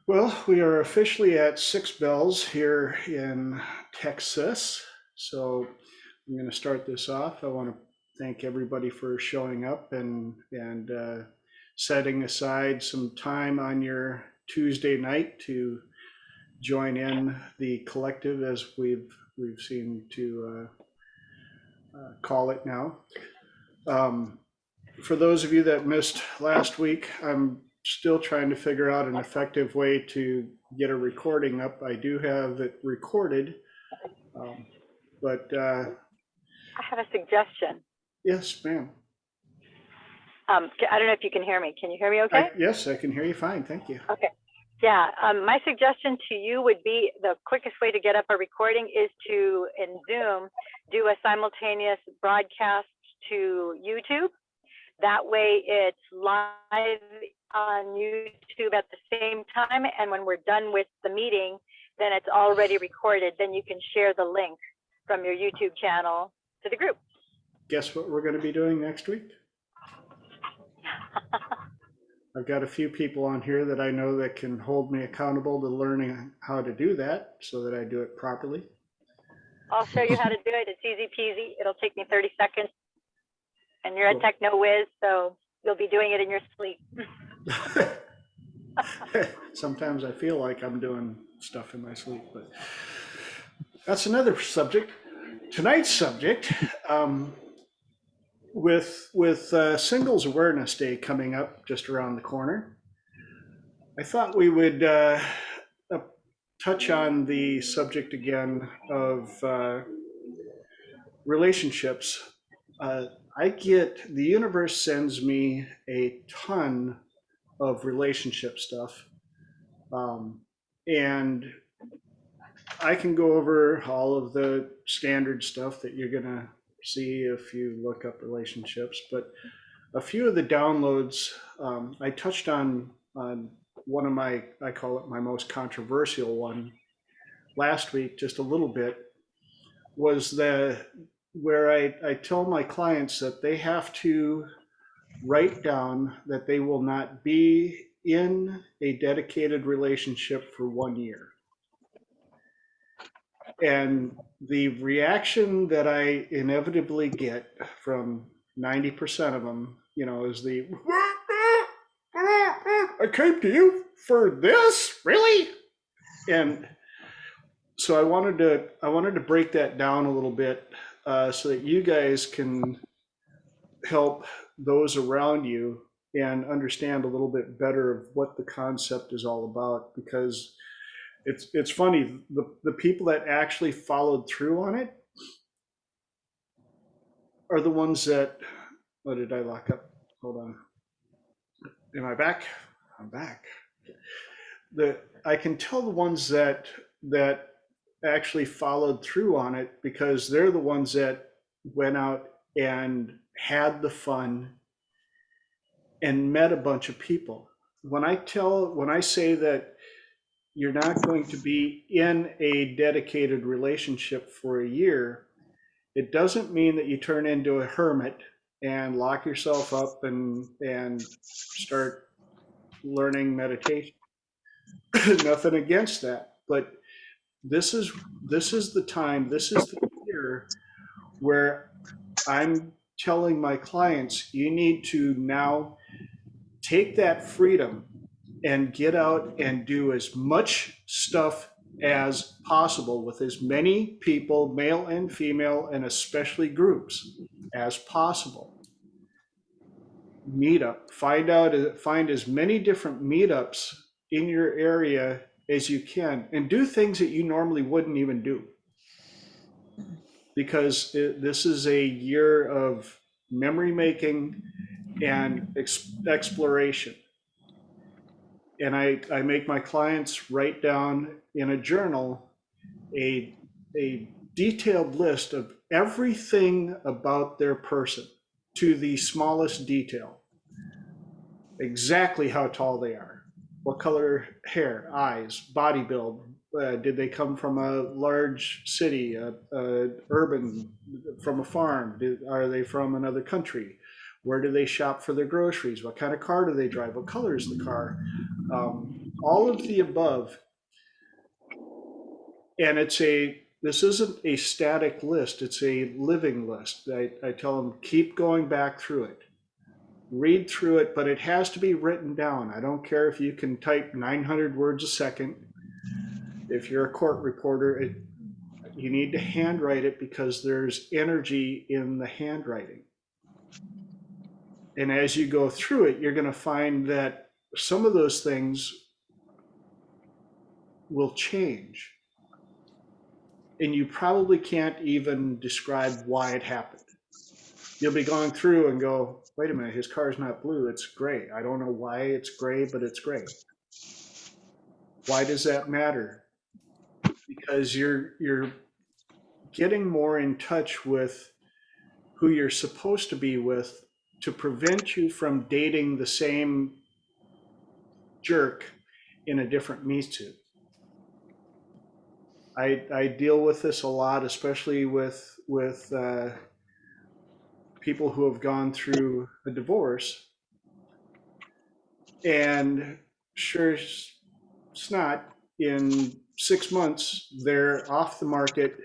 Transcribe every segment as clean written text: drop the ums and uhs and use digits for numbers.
Well, we are officially at 6 bells here in Texas. So I'm going to start this off. I want to thank everybody for showing up and setting aside some time on your Tuesday night to join in the collective, as we've seen to call it now. Um, for those of you that missed last week, I'm still trying to figure out an effective way to get a recording up. I do have it recorded, um, but I have a suggestion. yes, ma'am. I don't know if you can hear me. Can you hear me okay? Yes, I can hear you fine. Thank you. Okay. Yeah, my suggestion to you would be the quickest way to get up a recording is to, in Zoom, do a simultaneous broadcast to YouTube. That way it's live on YouTube at the same time, and when we're done with the meeting, then it's already recorded. Then you can share the link from your YouTube channel to the group. Guess what we're going to be doing next week? I've got a few people on here that I know that can hold me accountable to learning how to do that so that I do it properly. I'll show you how to do it. It's easy peasy. It'll take me 30 seconds. And you're Cool. a techno whiz, so you'll be doing it in your sleep. Sometimes I feel like I'm doing stuff in my sleep, but that's another subject. Tonight's subject, with Singles Awareness Day coming up just around the corner, I thought we would touch on the subject again of relationships. The universe sends me a ton of relationship stuff. And I can go over all of the standard stuff that you're going to see if you look up relationships, but a few of the downloads, I touched on one of I call it my most controversial one last week, just a little bit, was where I tell my clients that they have to write down that they will not be in a dedicated relationship for 1 year. And the reaction that I inevitably get from 90% of them, is I came to you for this, really? And so I wanted to break that down a little bit so that you guys can help those around you and understand a little bit better of what the concept is all about, because it's funny, the people that actually followed through on it are the ones that, what did I lock up? Hold on. Am I back? I'm back. I can tell the ones that actually followed through on it because they're the ones that went out and had the fun and met a bunch of people. When I say that you're not going to be in a dedicated relationship for a year, it doesn't mean that you turn into a hermit and lock yourself up and start learning meditation. Nothing against that, but this is the time, this is the year where I'm telling my clients, you need to now take that freedom and get out and do as much stuff as possible with as many people, male and female, and especially groups, as possible. Meetup. Find as many different meetups in your area as you can, and do things that you normally wouldn't even do. Because this is a year of memory making and exploration. And I make my clients write down in a journal a detailed list of everything about their person to the smallest detail. Exactly how tall they are, what color hair, eyes, body build. Did they come from a large city, urban, from a farm? Are they from another country? Where do they shop for their groceries? What kind of car do they drive? What color is the car? all of the above. And this isn't a static list, it's a living list. I tell them, keep going back through it. Read through it, but it has to be written down. I don't care if you can type 900 words a second. If you're a court reporter, you need to handwrite it because there's energy in the handwriting. And as you go through it, you're going to find that some of those things will change. And you probably can't even describe why it happened. You'll be going through and go, wait a minute, his car's not blue, it's gray. I don't know why it's gray, but it's gray. Why does that matter? Because you're getting more in touch with who you're supposed to be with to prevent you from dating the same jerk in a meat meat suit. I deal with this a lot, especially with people who have gone through a divorce, and sure as snot, in 6 months they're off the market,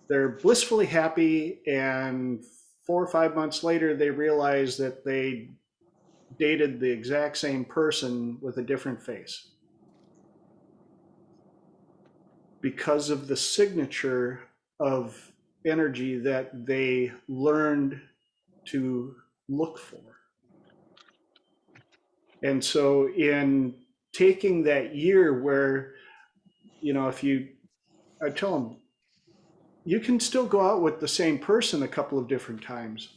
they're blissfully happy, and 4 or 5 months later they realize that they dated the exact same person with a different face because of the signature of energy that they learned to look for. And so in taking that year where, I tell them, you can still go out with the same person a couple of different times,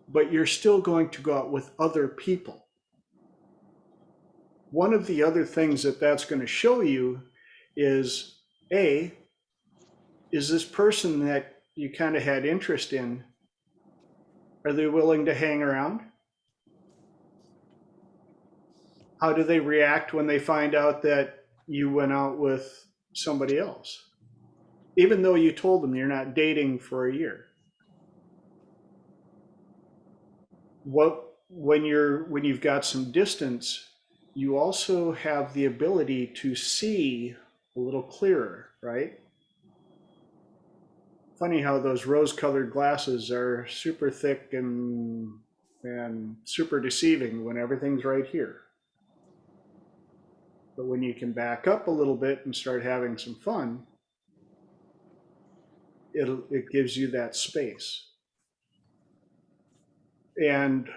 but you're still going to go out with other people. One of the other things that's going to show you is, A, is this person that you kind of had interest in, are they willing to hang around? How do they react when they find out that you went out with somebody else, even though you told them you're not dating for a year? When you've got some distance, you also have the ability to see a little clearer, right? Funny how those rose-colored glasses are super thick and super deceiving when everything's right here. But when you can back up a little bit and start having some fun, it gives you that space. And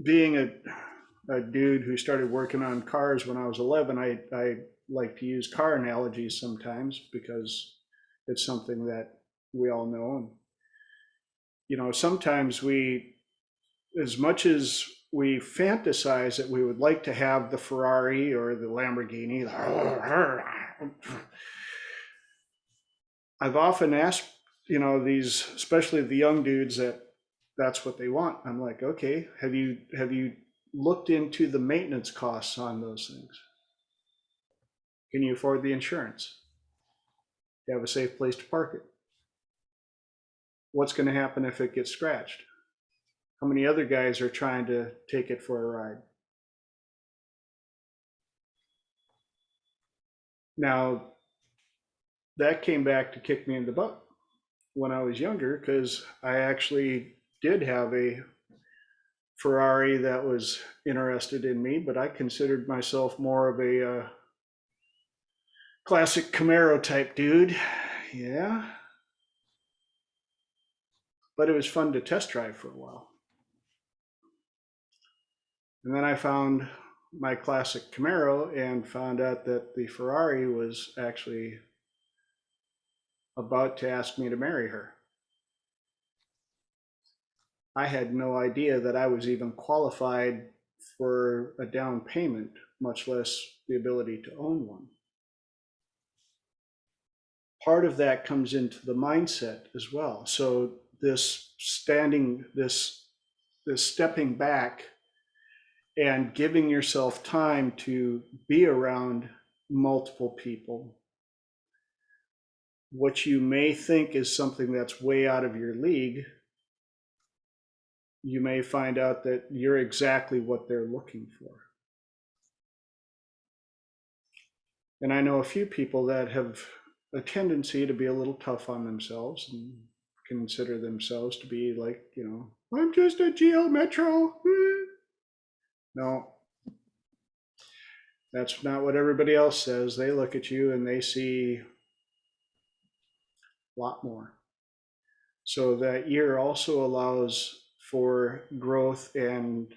being a dude who started working on cars when I was 11, I like to use car analogies sometimes because it's something that we all know. And, sometimes as much as we fantasize that we would like to have the Ferrari or the Lamborghini, I've often asked, these, especially the young dudes, that's what they want. I'm like, okay, have you looked into the maintenance costs on those things? Can you afford the insurance? Do you have a safe place to park it? What's going to happen if it gets scratched? How many other guys are trying to take it for a ride? Now, that came back to kick me in the butt when I was younger because I actually did have a Ferrari that was interested in me, but I considered myself more of a classic Camaro type dude. Yeah. But it was fun to test drive for a while. And then I found my classic Camaro and found out that the Ferrari was actually about to ask me to marry her. I had no idea that I was even qualified for a down payment, much less the ability to own one. Part of that comes into the mindset as well. So this stepping back and giving yourself time to be around multiple people, what you may think is something that's way out of your league, you may find out that you're exactly what they're looking for. And I know a few people that have a tendency to be a little tough on themselves and consider themselves to be like, I'm just a Geo Metro. No, that's not what everybody else says. They look at you and they see a lot more. So that year also allows for growth and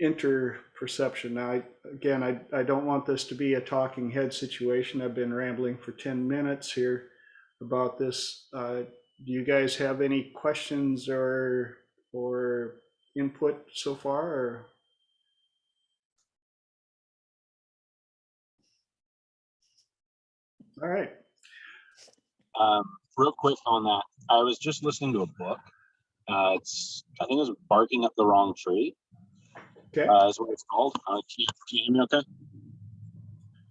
interperception. Now, again, I don't want this to be a talking head situation. I've been rambling for 10 minutes here about this. Do you guys have any questions or input so far? Or? All right. Real quick on that, I was just listening to a book. I think it was Barking Up the Wrong Tree. Okay. Is what it's called. Can you hear me okay?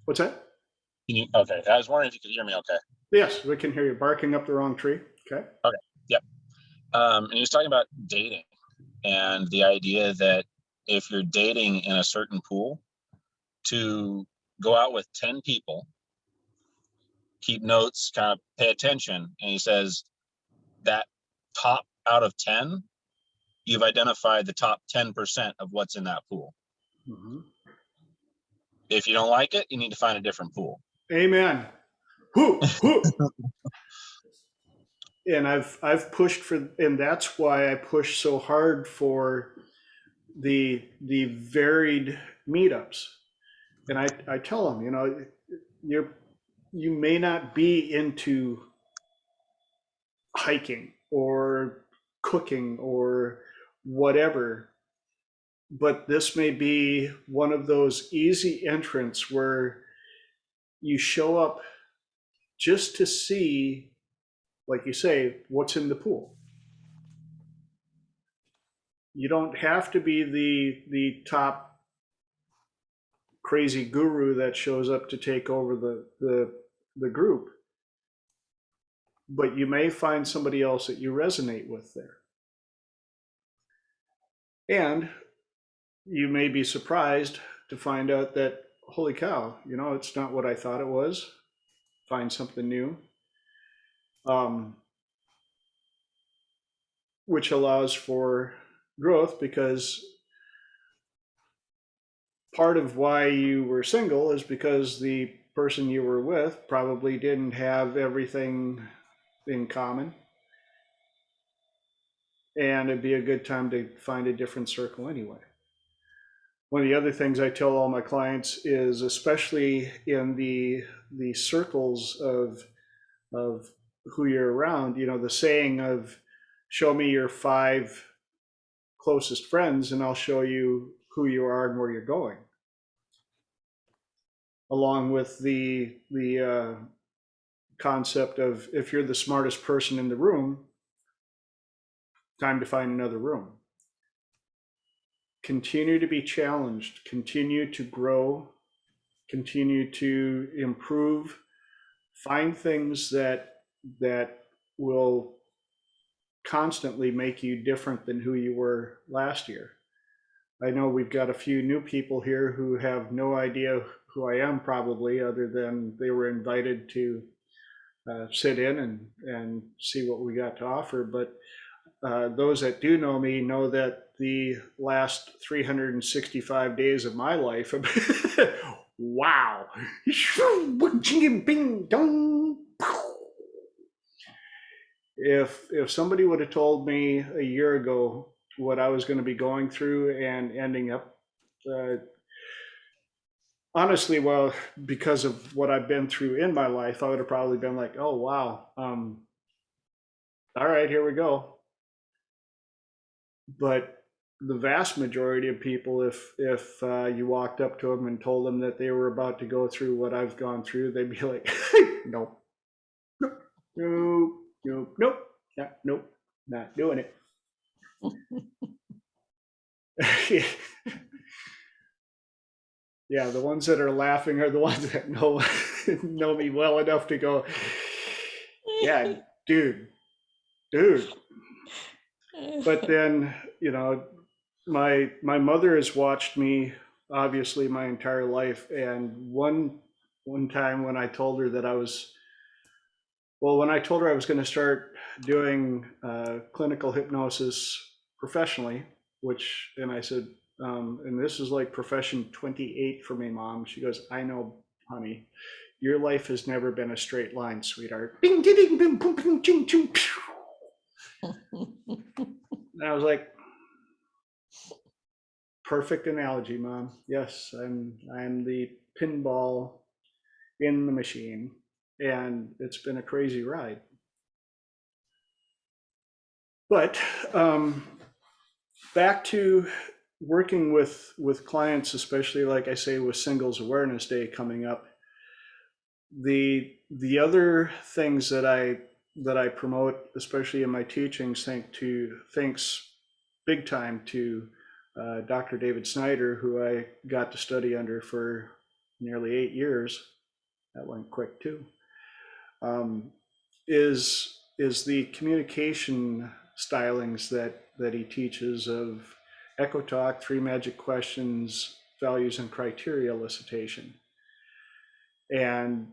What's that? Okay. I was wondering if you could hear me okay. Yes, we can hear you. Barking up the wrong tree. Okay. Okay. Yep. And he was talking about dating and the idea that if you're dating in a certain pool, to go out with 10 people, keep notes, kind of pay attention. And he says that top out of 10, you've identified the top 10% of what's in that pool. Mm-hmm. If you don't like it, you need to find a different pool. Amen. Whoo, whoo. And I've pushed for, and that's why I push so hard for the varied meetups. And I tell them, you may not be into hiking or cooking or whatever, but this may be one of those easy entrants where you show up just to see, like you say, what's in the pool. You don't have to be the top crazy guru that shows up to take over the group, but you may find somebody else that you resonate with there. And you may be surprised to find out that, holy cow, it's not what I thought it was. Find something new. Which allows for growth, because part of why you were single is because the person you were with probably didn't have everything in common. And it'd be a good time to find a different circle anyway. One of the other things I tell all my clients is, especially in the circles of who you're around, the saying of, show me your 5 closest friends and I'll show you who you are and where you're going. Along with the concept of, if you're the smartest person in the room, time to find another room. Continue to be challenged, continue to grow, continue to improve, find things that will constantly make you different than who you were last year. I know we've got a few new people here who have no idea who I am, probably, other than they were invited to sit in and see what we got to offer. But those that do know me know that the last 365 days of my life, wow. If somebody would have told me a year ago what I was going to be going through and ending up, honestly, well, because of what I've been through in my life, I would have probably been like, oh, wow. All right, here we go. But the vast majority of people, if you walked up to them and told them that they were about to go through what I've gone through, they'd be like, nope, nope, nope, nope, nope, not doing it. Yeah, the ones that are laughing are the ones that know me well enough to go, yeah, dude. But then, my mother has watched me obviously my entire life, and one one time when I told her that I was, well, when I told her I was going to start doing clinical hypnosis professionally, which, and I said, and this is like profession 28 for me, Mom. She goes, I know, honey, your life has never been a straight line, sweetheart. Bing, ding, ding, boom, boom, boom, ching, ching, pew. And I was like, perfect analogy, Mom. Yes, I'm the pinball in the machine, and it's been a crazy ride. But back to working with clients, especially like I say with Singles Awareness Day coming up. The other things that I promote, especially in my teachings, thanks big time to Dr. David Snyder, who I got to study under for nearly 8 years. That went quick too. Is the communication stylings that he teaches of echo talk, 3 magic questions, values and criteria elicitation. And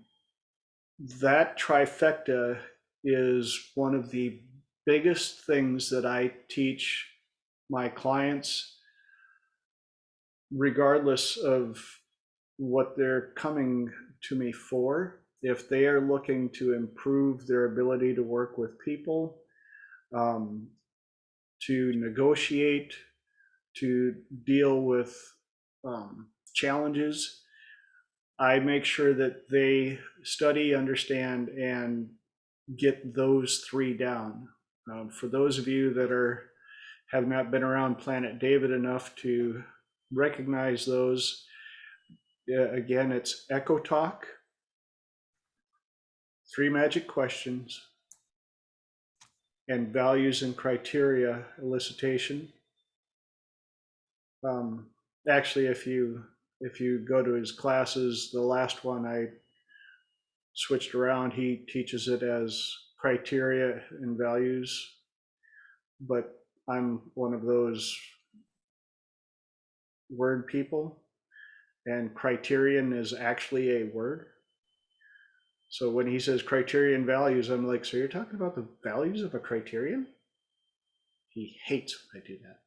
that trifecta is one of the biggest things that I teach my clients, regardless of what they're coming to me for. If they are looking to improve their ability to work with people, to negotiate, to deal with challenges, I make sure that they study, understand, and get those 3 down. For those of you that have not been around Planet David enough to recognize those, again, it's echo talk, 3 magic questions, and values and criteria elicitation. Actually, if you go to his classes, the last one I switched around, he teaches it as criteria and values, but I'm one of those word people, and criterion is actually a word. So when he says criterion values, I'm like, so you're talking about the values of a criterion? He hates when I do that.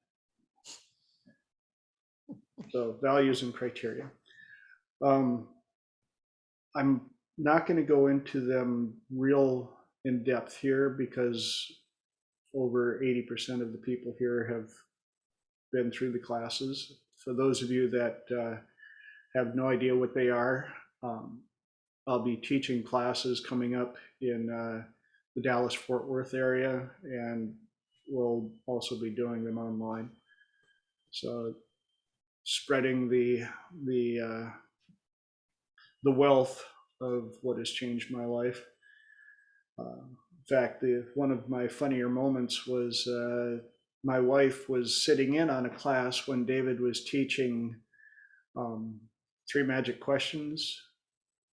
So values and criteria. I'm not going to go into them real in depth here because over 80% of the people here have been through the classes. For those of you that have no idea what they are, I'll be teaching classes coming up in the Dallas-Fort Worth area, and we'll also be doing them online. So spreading the wealth of what has changed my life. In fact, one of my funnier moments was my wife was sitting in on a class when David was teaching 3 magic questions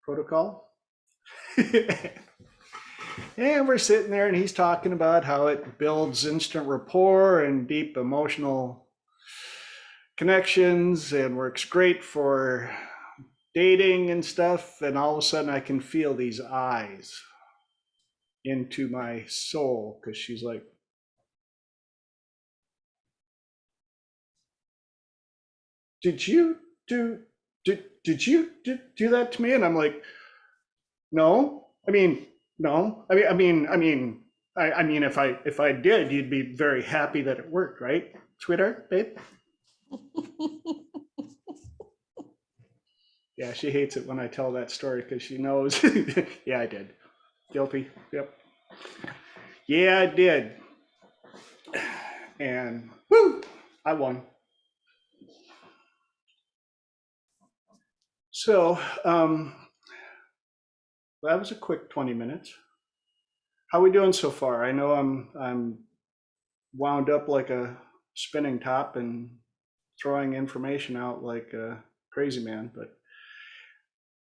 protocol. And we're sitting there and he's talking about how it builds instant rapport and deep emotional connections and works great for dating and stuff. And all of a sudden I can feel these eyes into my soul, because she's like, did you do that to me? And I'm like, no, no. If I did, you'd be very happy that it worked, right, sweetheart, babe? Yeah, she hates it when I tell that story because she knows. Yeah, I did. Guilty. Yep. Yeah, I did. And woo, I won. So that was a quick 20 minutes. How are we doing so far? I know I'm wound up like a spinning top and throwing information out like a crazy man, but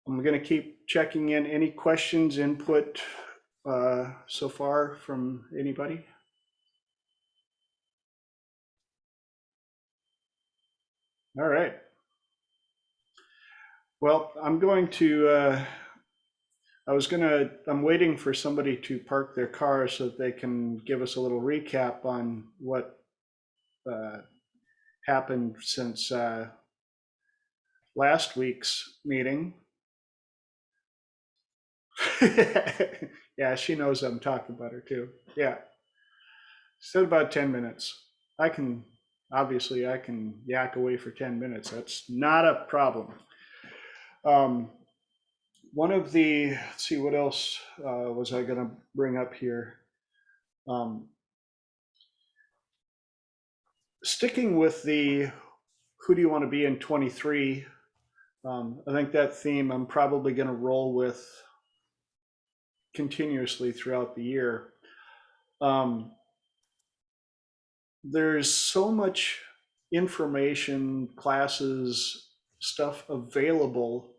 I'm going to keep checking in. Any questions, input so far from anybody? All right. Well, I'm waiting for somebody to park their car so that they can give us a little recap on what uh, happened since last week's meeting. Yeah, she knows I'm talking about her too. Yeah, said about 10 minutes. Obviously I can yak away for 10 minutes. That's not a problem. Um, let's see, what else was I going to bring up here? Um, Sticking with the who do you want to be in 23, I think that theme I'm probably going to roll with continuously throughout the year. Um, there's so much information, classes, stuff available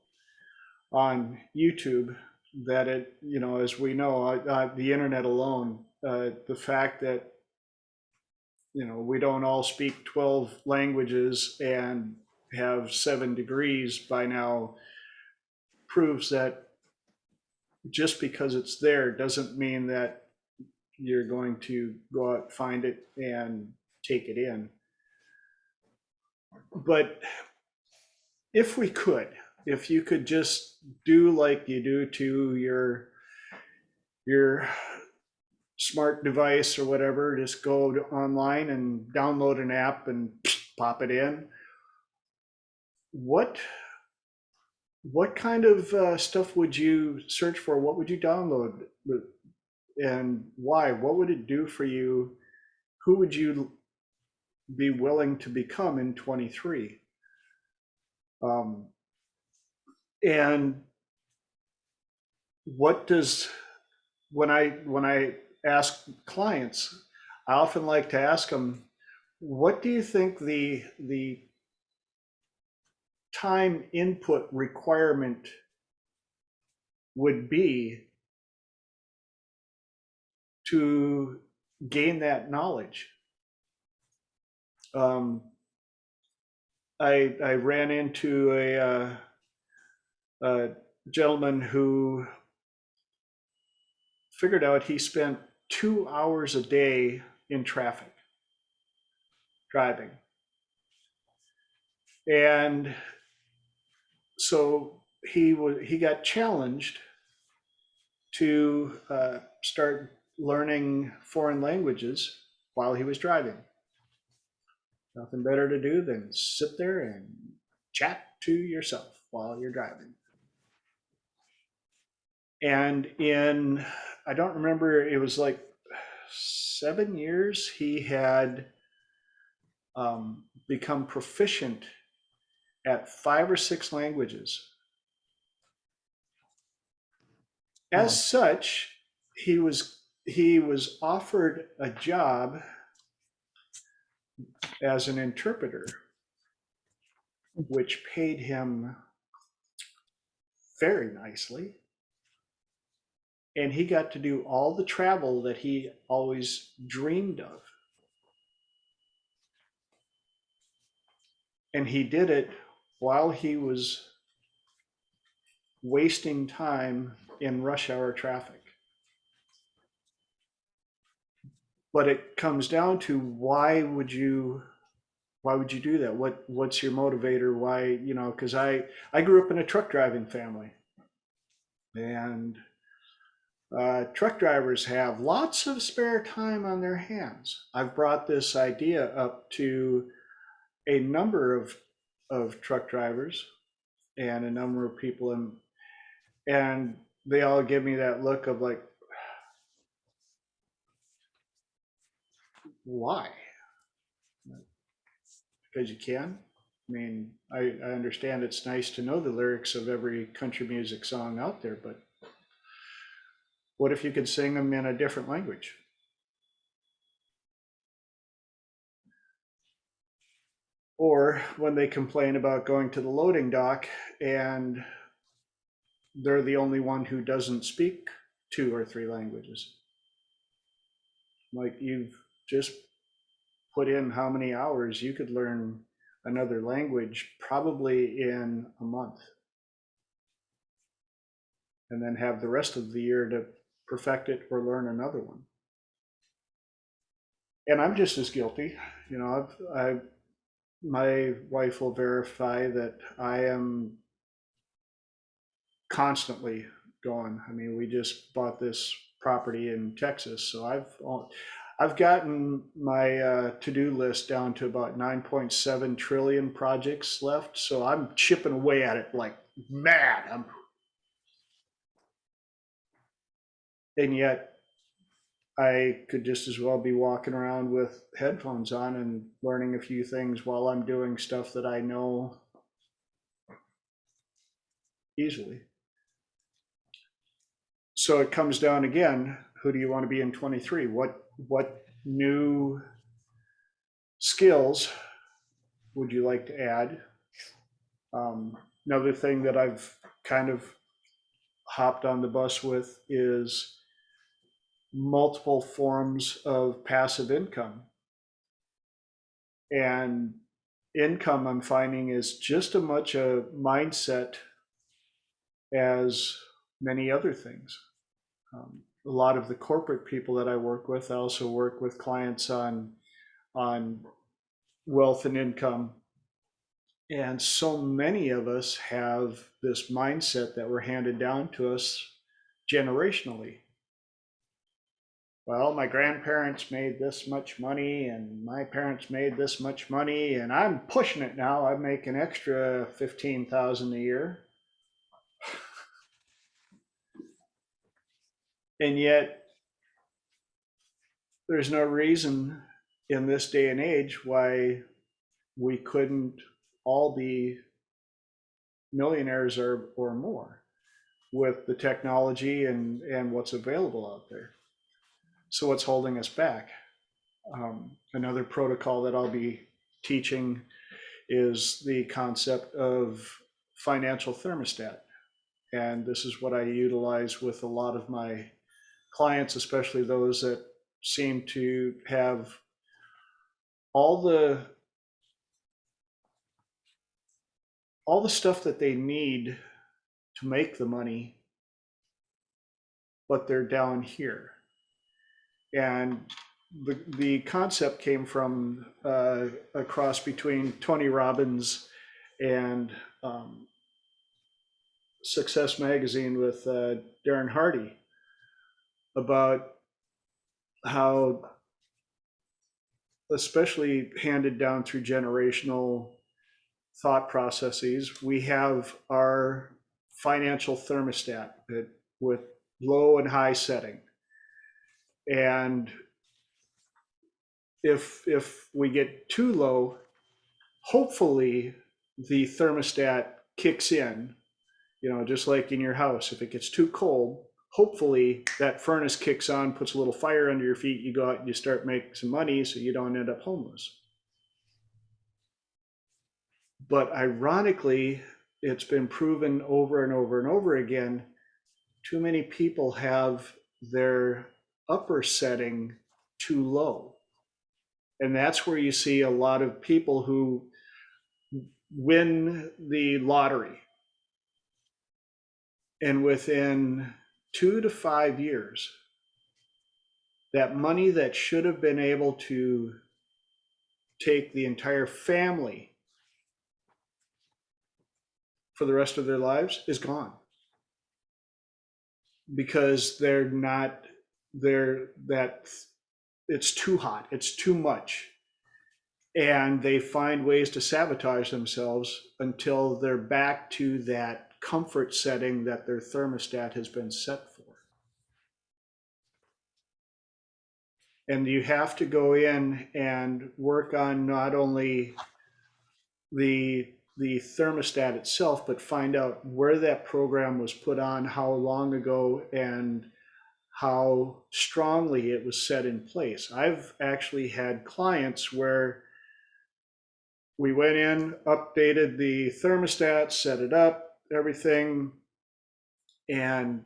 on YouTube that as we know, the internet alone, the fact that, we don't all speak 12 languages and have 7 degrees by now proves that just because it's there doesn't mean that you're going to go out, find it, and take it in. But if you could just do like you do to your smart device or whatever, just go online and download an app and pop it in. What kind of stuff would you search for? What would you download, and why? What would it do for you? Who would you be willing to become in 23? Um, and what does when I ask clients, I often like to ask them, what do you think the time input requirement would be to gain that knowledge? Um, I ran into a gentleman who figured out he spent 2 hours a day in traffic driving. And so he got challenged to start learning foreign languages while he was driving. Nothing better to do than sit there and chat to yourself while you're driving. And I don't remember, it was like 7 years, he had become proficient at 5 or 6 languages. As such, he was offered a job as an interpreter, which paid him very nicely. And he got to do all the travel that he always dreamed of. And he did it while he was wasting time in rush hour traffic. But it comes down to why would you do that? What's your motivator? Why, because I grew up in a truck driving family, and truck drivers have lots of spare time on their hands. I've brought this idea up to a number of truck drivers and a number of people, and they all give me that look of like, why? Because you can. I mean, I understand it's nice to know the lyrics of every country music song out there, but what if you could sing them in a different language? Or when they complain about going to the loading dock and they're the only one who doesn't speak 2 or 3 languages. Like, you've just put in how many hours you could learn another language probably in a month. and then have the rest of the year to perfect it or learn another one. And I'm just as guilty. You know, my wife will verify that I am constantly going. I mean, we just bought this property in Texas, so I've gotten my to-do list down to about 9.7 trillion projects left. So I'm chipping away at it like mad. And yet I could just as well be walking around with headphones on and learning a few things while I'm doing stuff that I know easily. So it comes down again, who do you want to be in 23? What new skills would you like to add? Another thing that I've kind of hopped on the bus with is multiple forms of passive income. And income, I'm finding, is just as much a mindset as many other things. A lot of the corporate people that I work with, I also work with clients on wealth and income. And so many of us have this mindset that were handed down to us generationally. Well, my grandparents made this much money and my parents made this much money and I'm pushing it now. I make an extra 15,000 a year. And yet there's no reason in this day and age why we couldn't all be millionaires or more with the technology and what's available out there. So what's holding us back? Another protocol that I'll be teaching is the concept of financial thermostat. And this is what I utilize with a lot of my clients, especially those that seem to have all the stuff that they need to make the money, but they're down here. And the concept came from a cross between Tony Robbins and Success Magazine with Darren Hardy about how, especially handed down through generational thought processes, we have our financial thermostat with low and high setting. And if we get too low, hopefully the thermostat kicks in, you know, just like in your house. If it gets too cold, hopefully that furnace kicks on, puts a little fire under your feet, you go out and you start making some money so you don't end up homeless. But ironically, it's been proven over and over and over again, too many people have their upper setting too low. And that's where you see a lot of people who win the lottery. And within 2 to 5 years, that money that should have been able to take the entire family for the rest of their lives is gone. Because it's too hot, it's too much. And they find ways to sabotage themselves until they're back to that comfort setting that their thermostat has been set for. And you have to go in and work on not only the thermostat itself, but find out where that program was put on, how long ago, and how strongly it was set in place. I've actually had clients where we went in, updated the thermostat, set it up, everything, and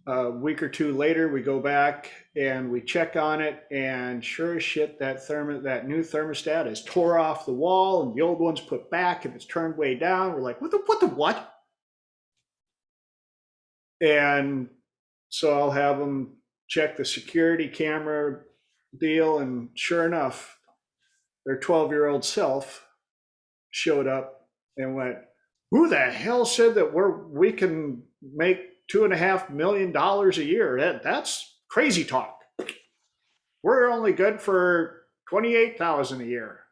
a week or two later, we go back and we check on it, and sure as shit, that new thermostat is tore off the wall, and the old one's put back, and it's turned way down. We're like, what the what? And so I'll have them check the security camera deal, and sure enough, their 12-year-old self showed up and went, "Who the hell said that we can make $2.5 million a year? That's crazy talk. We're only good for 28,000 a year."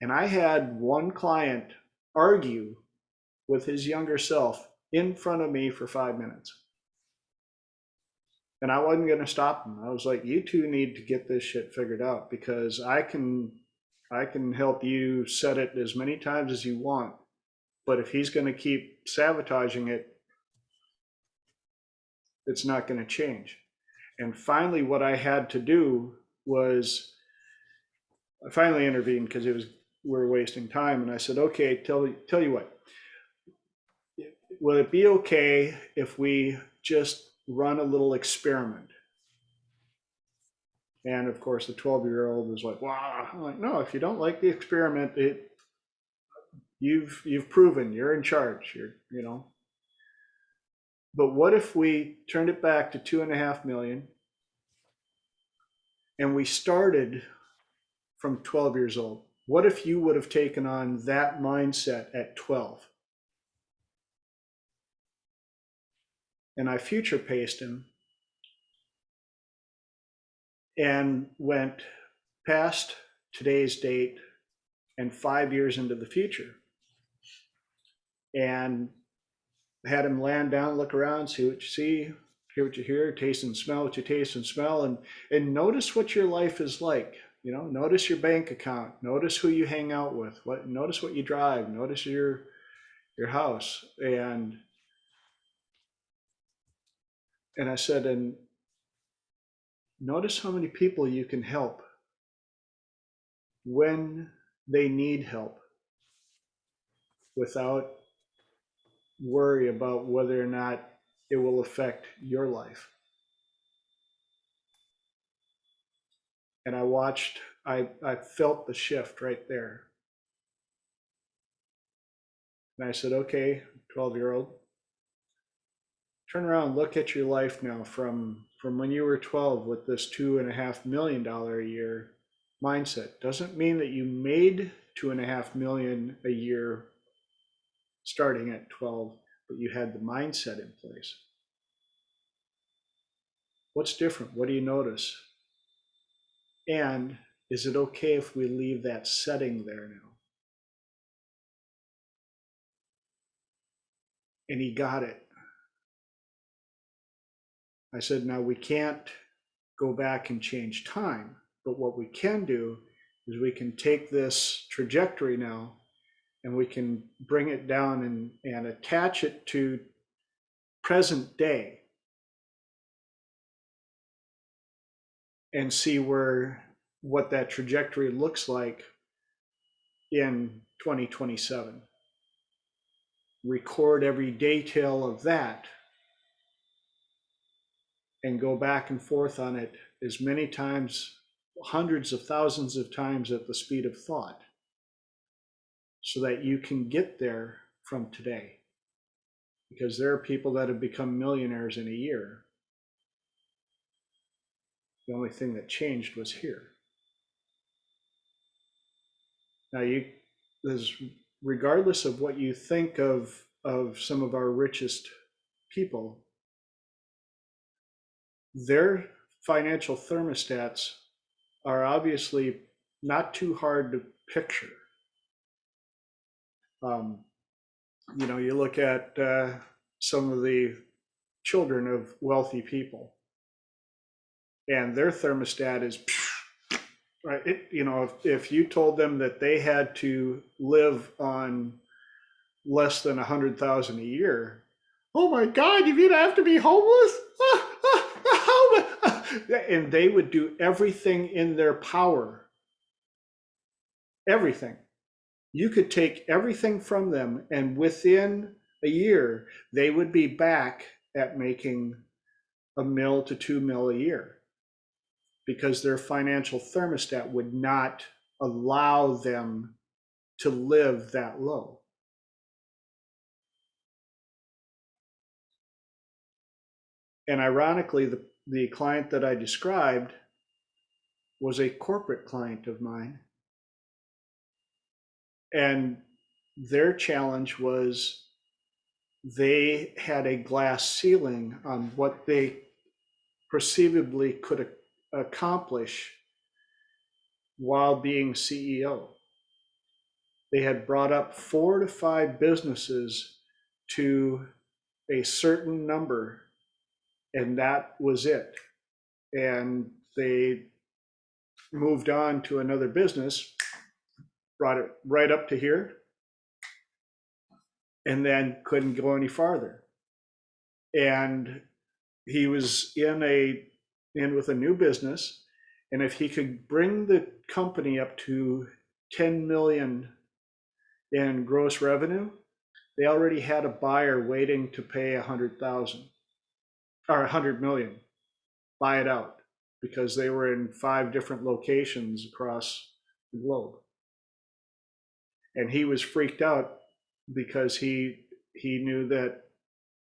And I had one client argue with his younger self in front of me for 5 minutes. And I wasn't going to stop him. I was like, "You two need to get this shit figured out, because I can help you set it as many times as you want. But if he's going to keep sabotaging it, it's not going to change." And finally, what I had to do was I finally intervened, because we're wasting time. And I said, "Okay, tell you what, will it be okay if we just run a little experiment?" And of course, the 12-year-old was like, "Wow." I'm like, "No, if you don't like the experiment, you've proven you're in charge. You're. But what if we turned it back to 2.5 million, and we started from 12 years old? What if you would have taken on that mindset at 12?" And I future paced him and went past today's date and 5 years into the future, and had him land down, look around, see what you see, hear what you hear, taste and smell what you taste and smell, and notice what your life is like. Notice your bank account, notice who you hang out with, notice what you drive, notice your house. And I said, and notice how many people you can help when they need help, without worry about whether or not it will affect your life. And I felt the shift right there. And I said, "Okay, 12-year-old, turn around, look at your life now from when you were 12 with this $2.5 million a year mindset. Doesn't mean that you made $2.5 million a year starting at 12, but you had the mindset in place. What's different? What do you notice? And is it okay if we leave that setting there now?" And he got it. I said, "Now we can't go back and change time, but what we can do is we can take this trajectory now, and we can bring it down and attach it to present day, and see what that trajectory looks like in 2027. Record every detail of that, and go back and forth on it as many times, hundreds of thousands of times, at the speed of thought, so that you can get there from today." Because there are people that have become millionaires in a year. The only thing that changed was here. Now, regardless of what you think of some of our richest people, their financial thermostats are obviously not too hard to picture. You look at some of the children of wealthy people, and their thermostat is right. If you told them that they had to live on less than 100,000 a year, "Oh my God, you'd have to be homeless?" And they would do everything in their power. Everything. You could take everything from them, and within a year, they would be back at making $1 mil to $2 mil a year, because their financial thermostat would not allow them to live that low. And ironically, the client that I described was a corporate client of mine. And their challenge was they had a glass ceiling on what they perceivably could accomplish while being CEO. They had brought up 4 to 5 businesses to a certain number, and that was it. And they moved on to another business, brought it right up to here, and then couldn't go any farther. And he was in with a new business, and if he could bring the company up to 10 million in gross revenue, they already had a buyer waiting to pay 100,000 or 100 million, buy it out, because they were in 5 different locations across the globe. And he was freaked out because he knew that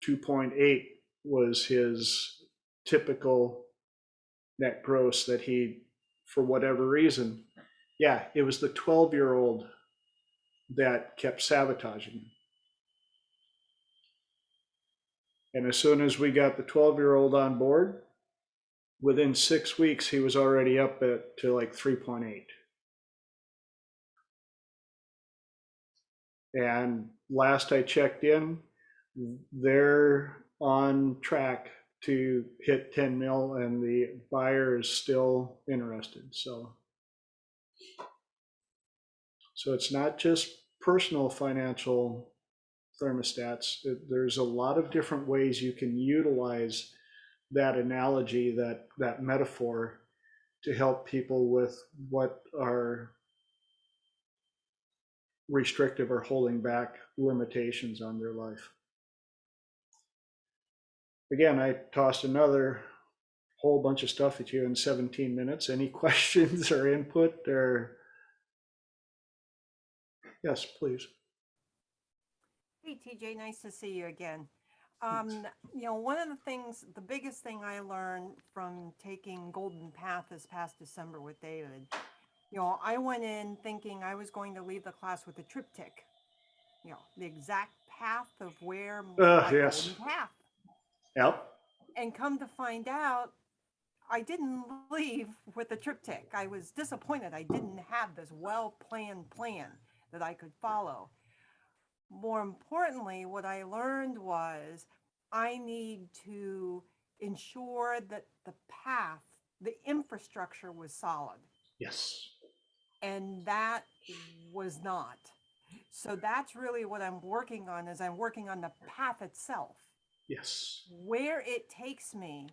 2.8 was his typical net gross that he, for whatever reason, yeah, it was the 12-year-old that kept sabotaging him. And as soon as we got the 12-year-old on board, within 6 weeks, he was already up to like 3.8. And last I checked in, they're on track to hit 10 mil, and the buyer is still interested. So it's not just personal financial thermostats. There's a lot of different ways you can utilize that analogy, that metaphor, to help people with what are restrictive or holding back limitations on their life. Again, I tossed another whole bunch of stuff at you in 17 minutes. Any questions or input or? Yes, please. Hey, TJ, nice to see you again. One of the things, the biggest thing I learned from taking Golden Path this past December with David, I went in thinking I was going to leave the class with a triptych, the exact path of where my Yes. Golden Path. Yep. And come to find out, I didn't leave with a triptych. I was disappointed I didn't have this well-planned plan that I could follow. More importantly, what I learned was I need to ensure that the path, the infrastructure was solid. Yes. And that was not. So that's really what I'm working on, is I'm working on the path itself. Yes. Where it takes me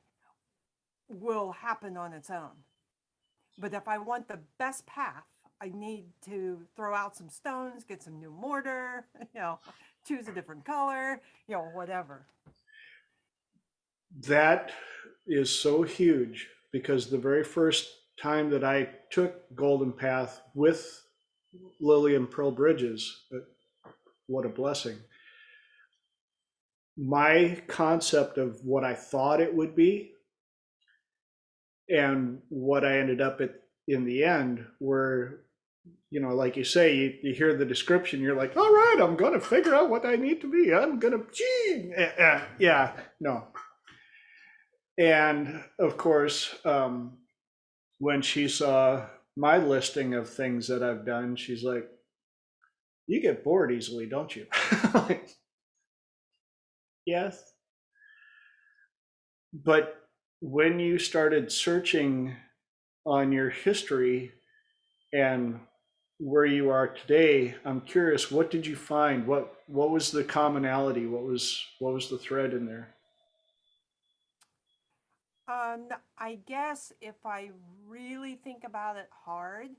will happen on its own. But if I want the best path, I need to throw out some stones, get some new mortar, choose a different color, whatever. That is so huge, because the very first time that I took Golden Path with Lillian Pearl Bridges, what a blessing. My concept of what I thought it would be and what I ended up at in the end were, like you say, you hear the description, you're like, all right, I'm going to figure out what I need to be. I'm going to, yeah, no. And of course, when she saw my listing of things that I've done, she's like, you get bored easily, don't you? Like, yes. But when you started searching on your history and where you are today, I'm curious, what did you find? What was the commonality? What was the thread in there? I guess if I really think about it hard,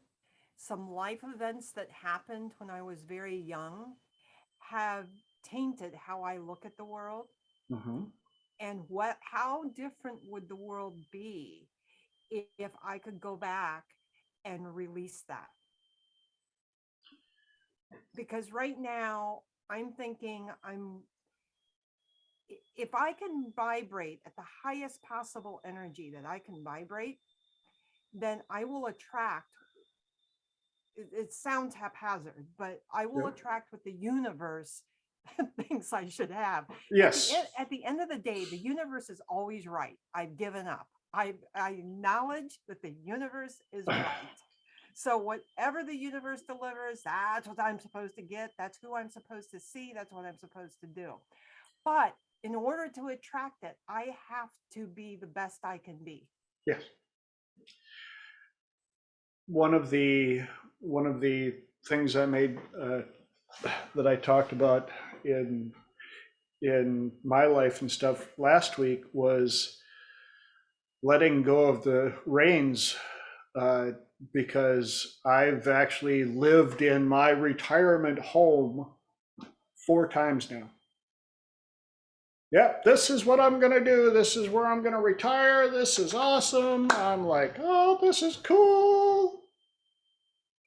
some life events that happened when I was very young have tainted how I look at the world. Mm-hmm. And how different would the world be if I could go back and release that? Because right now I'm thinking if I can vibrate at the highest possible energy that I can vibrate, then I will attract. It sounds haphazard, but I will Yep. attract what the universe thinks I should have. Yes. At the end of the day, the universe is always right. I've given up. I acknowledge that the universe is right. So whatever the universe delivers, that's what I'm supposed to get. That's who I'm supposed to see. That's what I'm supposed to do. But in order to attract it, I have to be the best I can be. Yes. One of the things I made that I talked about in my life and stuff last week was letting go of the reins, because I've actually lived in my retirement home 4 times now. Yep, this is what I'm going to do. This is where I'm going to retire. This is awesome. I'm like, oh, this is cool.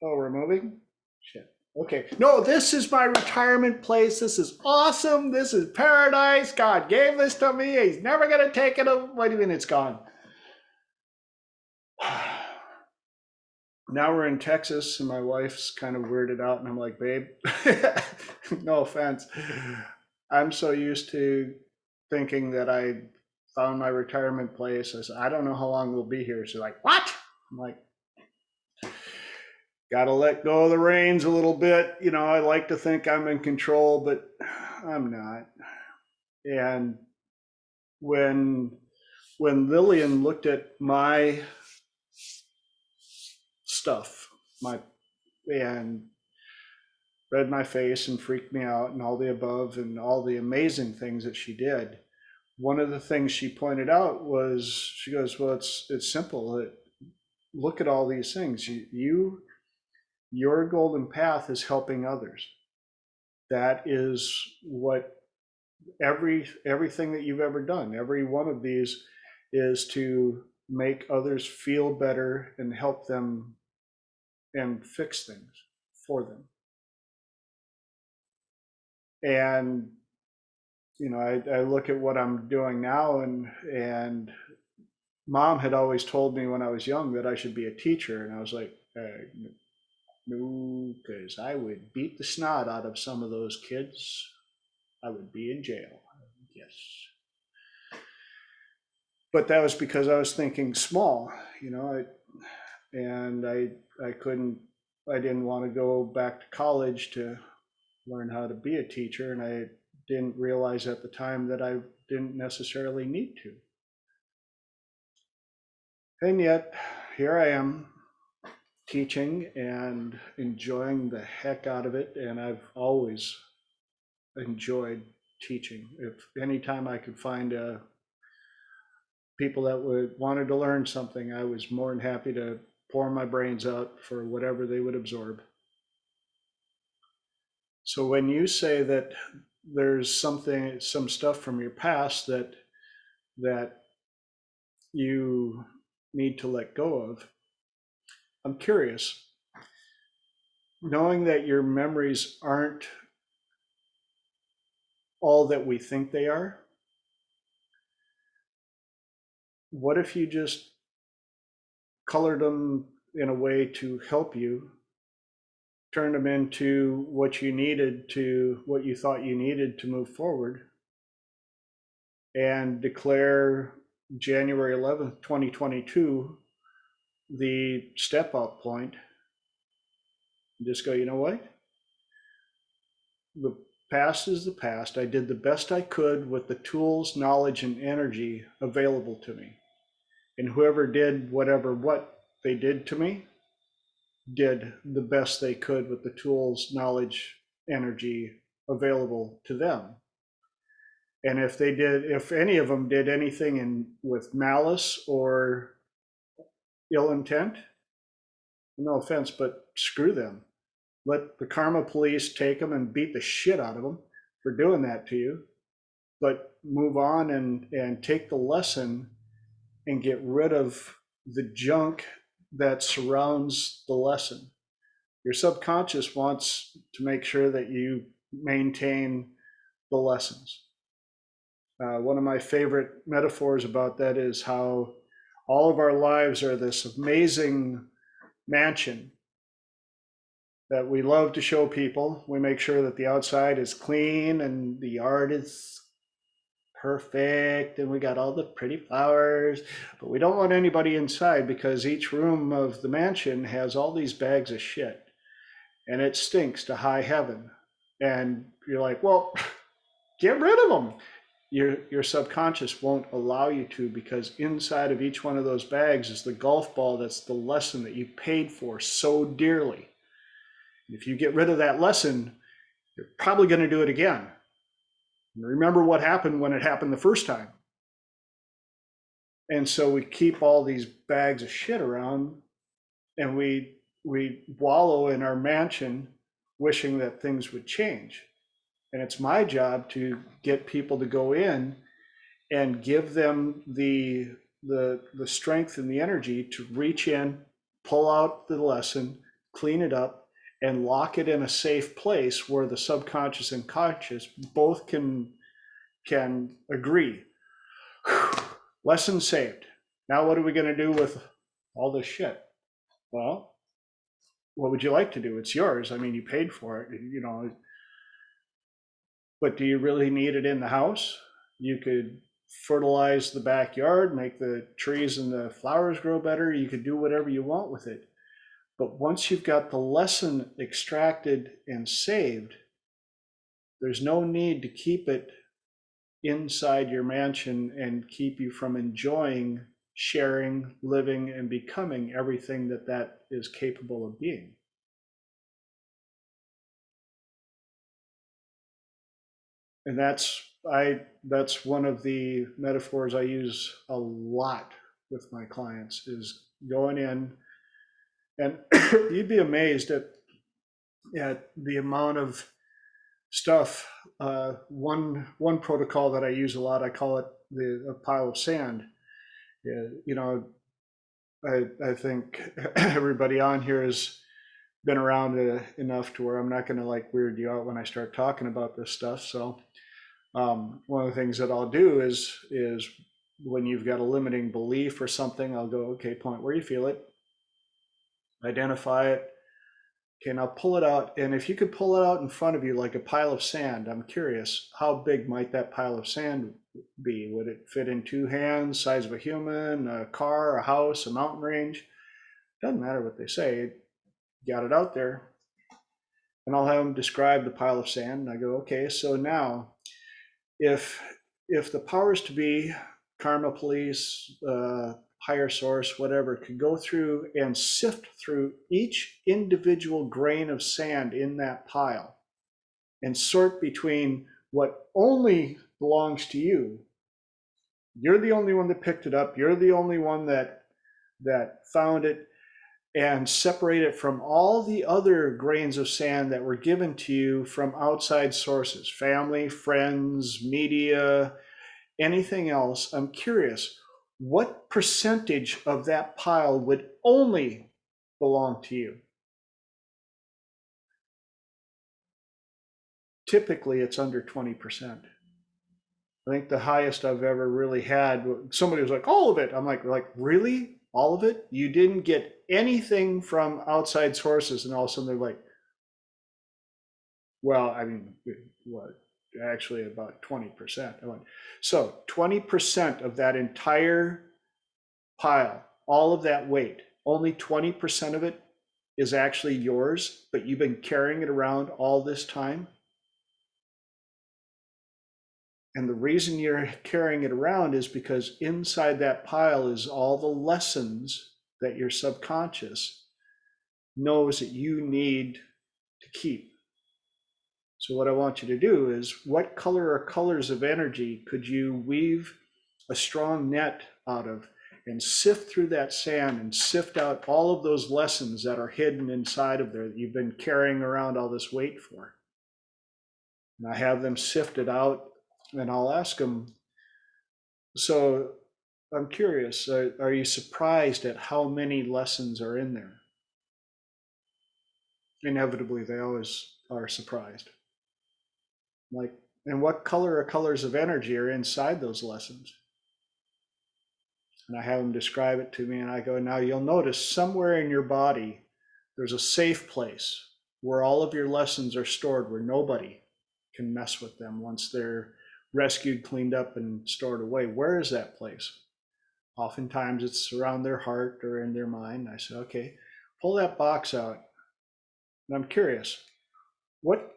Oh, we're moving? Shit. Okay. No, this is my retirement place. This is awesome. This is paradise. God gave this to me. He's never going to take it away. What do you mean it's gone? Now we're in Texas and my wife's kind of weirded out and I'm like, babe, no offense. I'm so used to thinking that I found my retirement place. I said, I don't know how long we'll be here. She's like, what? I'm like, got to let go of the reins a little bit. You know, I like to think I'm in control, but I'm not. And when Lillian looked at my stuff, and read my face and freaked me out and all the above and all the amazing things that she did, one of the things she pointed out was, she goes, well, it's simple. Look at all these things. Your golden path is helping others. That is what everything that you've ever done, every one of these is to make others feel better and help them and fix things for them. And you know, I look at what I'm doing now, and mom had always told me when I was young that I should be a teacher, and I was like, no, because I would beat the snot out of some of those kids. I would be in jail. Yes. But that was because I was thinking small, you know, I couldn't, I didn't want to go back to college to learn how to be a teacher, and I didn't realize at the time that I didn't necessarily need to. And yet, here I am teaching and enjoying the heck out of it, and I've always enjoyed teaching. If anytime I could find people that wanted to learn something, I was more than happy to pour my brains out for whatever they would absorb. So when you say that there's some stuff from your past that you need to let go of, I'm curious, knowing that your memories aren't all that we think they are, what if you just colored them in a way to help you, turn them into what you needed to, what you thought you needed to move forward, and declare January 11th, 2022, the step up point. Just go, you know what? The past is the past. I did the best I could with the tools, knowledge, and energy available to me. And whoever did what they did to me did the best they could with the tools, knowledge, energy available to them. And if any of them did anything with malice or ill intent, no offense, but screw them. Let the karma police take them and beat the shit out of them for doing that to you. But move on and take the lesson and get rid of the junk that surrounds the lesson. Your subconscious wants to make sure that you maintain the lessons. One of my favorite metaphors about that is how all of our lives are this amazing mansion that we love to show people. We make sure that the outside is clean and the yard is perfect and we got all the pretty flowers, but we don't want anybody inside because each room of the mansion has all these bags of shit and it stinks to high heaven. And you're like, well, get rid of them. Your subconscious won't allow you to, because inside of each one of those bags is the golf ball that's the lesson that you paid for so dearly. If you get rid of that lesson, you're probably going to do it again. And remember what happened when it happened the first time. And so we keep all these bags of shit around and we wallow in our mansion wishing that things would change. And it's my job to get people to go in and give them the strength and the energy to reach in, pull out the lesson, clean it up, and lock it in a safe place where the subconscious and conscious both can agree. Lesson saved. Now what are we going to do with all this shit? Well, what would you like to do? It's yours. I mean, you paid for it, you know. But do you really need it in the house? You could fertilize the backyard, make the trees and the flowers grow better. You could do whatever you want with it. But once you've got the lesson extracted and saved, there's no need to keep it inside your mansion and keep you from enjoying, sharing, living, and becoming everything that that is capable of being. And that's one of the metaphors I use a lot with my clients, is going in, and you'd be amazed at the amount of stuff. One protocol that I use a lot, I call it a pile of sand. You know, I think everybody on here has been around enough to where I'm not going to like weird you out when I start talking about this stuff. So one of the things that I'll do is when you've got a limiting belief or something, I'll go, okay, point where you feel it, identify it. Okay, now pull it out. And if you could pull it out in front of you like a pile of sand, I'm curious, how big might that pile of sand be? Would it fit in two hands, size of a human, a car, a house, a mountain range? Doesn't matter what they say. Got it out there. And I'll have them describe the pile of sand. And I go, okay, so now if the powers to be, karma police, higher source, whatever, could go through and sift through each individual grain of sand in that pile and sort between what only belongs to you. You're the only one that picked it up. You're the only one that found it, and separate it from all the other grains of sand that were given to you from outside sources, family, friends, media, anything else. I'm curious, what percentage of that pile would only belong to you? Typically, it's under 20%. I think the highest I've ever really had, somebody was like, all of it. I'm like, really? All of it? You didn't get anything from outside sources? And all of a sudden they're like, well, I mean, what? Actually about 20%. I went, so 20% of that entire pile, all of that weight, only 20% of it is actually yours, but you've been carrying it around all this time. And the reason you're carrying it around is because inside that pile is all the lessons that your subconscious knows that you need to keep. So what I want you to do is, what color or colors of energy could you weave a strong net out of and sift through that sand and sift out all of those lessons that are hidden inside of there that you've been carrying around all this weight for? And I have them sifted out, and I'll ask them, so I'm curious, are you surprised at how many lessons are in there? Inevitably, they always are surprised. Like, And what color or colors of energy are inside those lessons? And I have them describe it to me, and I go, now you'll notice somewhere in your body, there's a safe place where all of your lessons are stored, where nobody can mess with them once they're rescued, cleaned up, and stored away. Where is that place? Oftentimes it's around their heart or in their mind. I say, okay, pull that box out. And I'm curious, what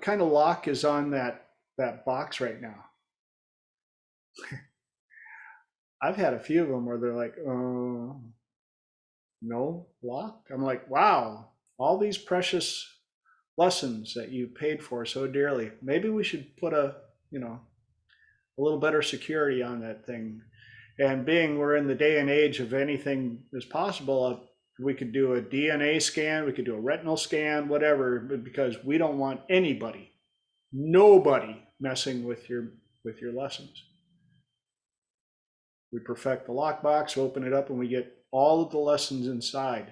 kind of lock is on that box right now? I've had a few of them where they're like, no lock. I'm like, wow, all these precious lessons that you paid for so dearly. Maybe we should put a little better security on that thing. And being we're in the day and age of anything is possible, we could do a DNA scan, we could do a retinal scan, whatever, because we don't want nobody messing with your lessons. We perfect the lockbox, open it up, and we get all of the lessons inside.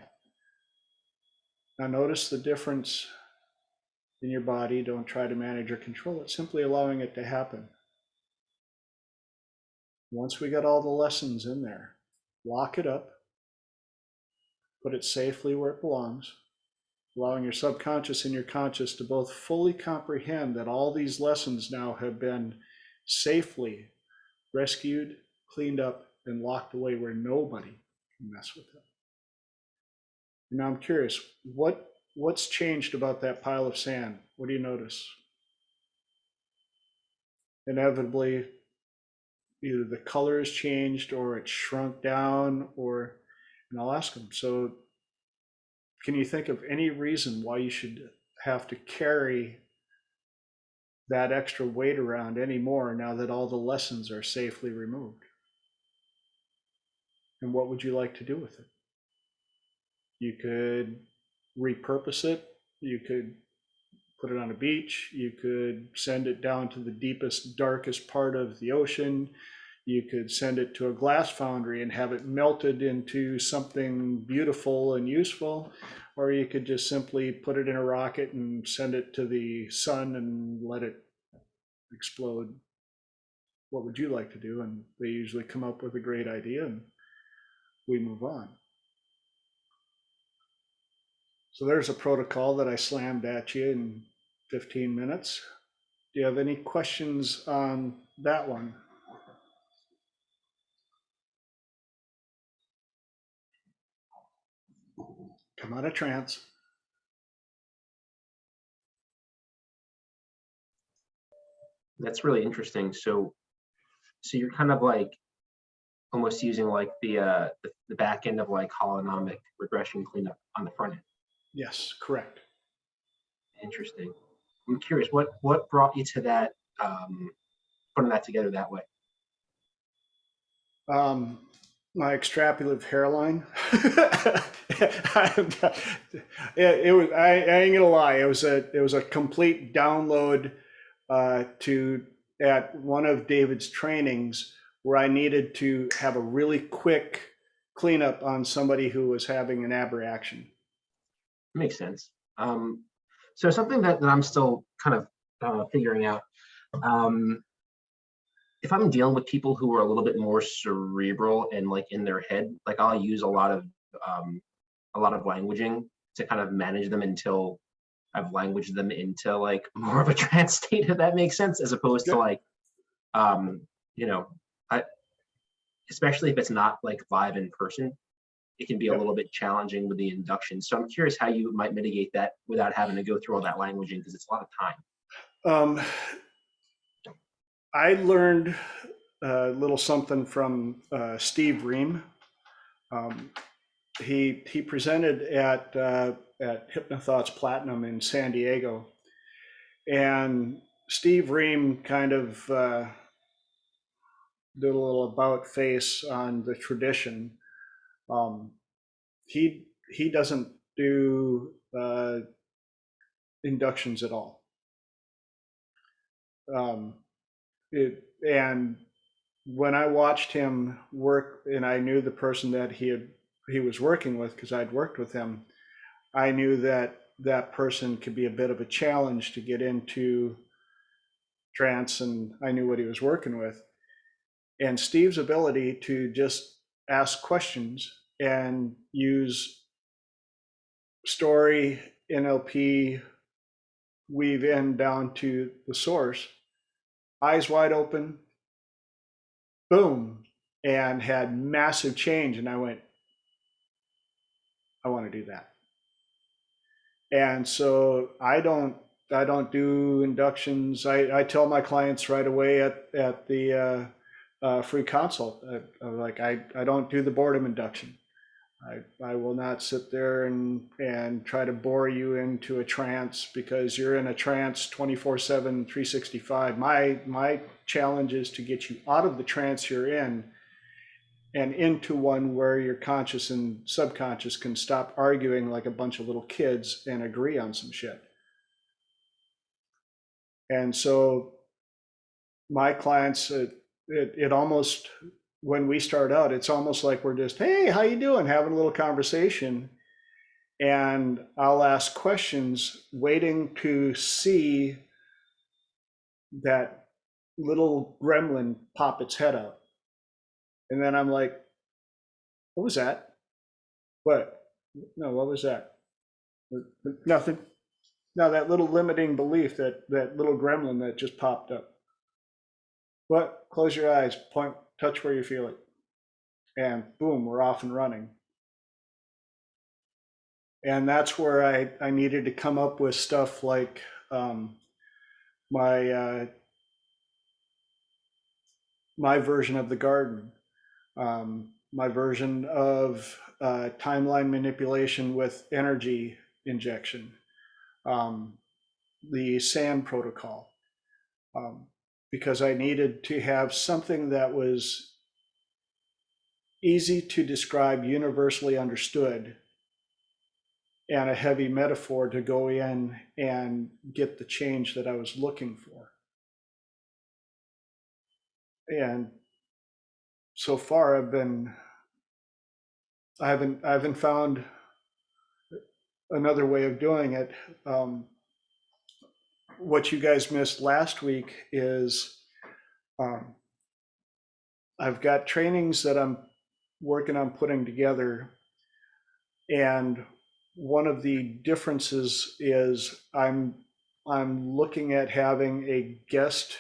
Now notice the difference in your body. Don't try to manage or control it, simply allowing it to happen. Once we got all the lessons in there, lock it up, put it safely where it belongs, allowing your subconscious and your conscious to both fully comprehend that all these lessons now have been safely rescued, cleaned up, and locked away where nobody can mess with them. Now I'm curious, what's changed about that pile of sand? What do you notice? Inevitably, either the color has changed or it's shrunk down, and I'll ask them, so can you think of any reason why you should have to carry that extra weight around anymore now that all the lessons are safely removed? And what would you like to do with it? You could repurpose it. You could put it on a beach. You could send it down to the deepest, darkest part of the ocean. You could send it to a glass foundry and have it melted into something beautiful and useful. Or you could just simply put it in a rocket and send it to the sun and let it explode. What would you like to do? And they usually come up with a great idea and we move on. So there's a protocol that I slammed at you in 15 minutes. Do you have any questions on that one? Come out of trance. That's really interesting. So you're kind of like almost using like the back end of like holonomic regression cleanup on the front end. Yes, correct. Interesting. I'm curious, what brought you to that, putting that together that way? My extrapolative hairline. It was. I ain't gonna lie. It was a complete download at one of David's trainings where I needed to have a really quick cleanup on somebody who was having an abreaction. Makes sense. So something that I'm still kind of figuring out. If I'm dealing with people who are a little bit more cerebral and like in their head, like I'll use a lot of languaging to kind of manage them until I've languaged them into like more of a trance state, if that makes sense, as opposed to like, especially if it's not like live in person, it can be a little bit challenging with the induction. So I'm curious how you might mitigate that without having to go through all that languaging, because it's a lot of time. I learned a little something from Steve Ream. He presented at Hypnothoughts Platinum in San Diego, and Steve Ream kind of did a little about face on the tradition. He doesn't do inductions at all. And when I watched him work, and I knew the person that he was working with because I'd worked with him, I knew that person could be a bit of a challenge to get into trance, and I knew what he was working with. And Steve's ability to just ask questions and use story, NLP, weave in down to the source, eyes wide open, boom, and had massive change. And I went, I want to do that. And so I don't do inductions. I tell my clients right away at the free consult, I'm like, I don't do the boredom induction. I will not sit there and try to bore you into a trance because you're in a trance 24/7, 365. My challenge is to get you out of the trance you're in and into one where your conscious and subconscious can stop arguing like a bunch of little kids and agree on some shit. And so my clients, it almost, when we start out, it's almost like we're just, hey, how you doing? Having a little conversation. And I'll ask questions waiting to see that little gremlin pop its head out. And then I'm like, what was that? What? No, what was that? Nothing. No, that little limiting belief, that little gremlin that just popped up. What? Close your eyes, point, touch where you feel it. And boom, we're off and running. And that's where I needed to come up with stuff like my version of the garden, my version of timeline manipulation with energy injection, the SAND protocol, because I needed to have something that was easy to describe, universally understood, and a heavy metaphor to go in and get the change that I was looking for. And so far I haven't found another way of doing it. What you guys missed last week is I've got trainings that I'm working on putting together, and one of the differences is I'm looking at having a guest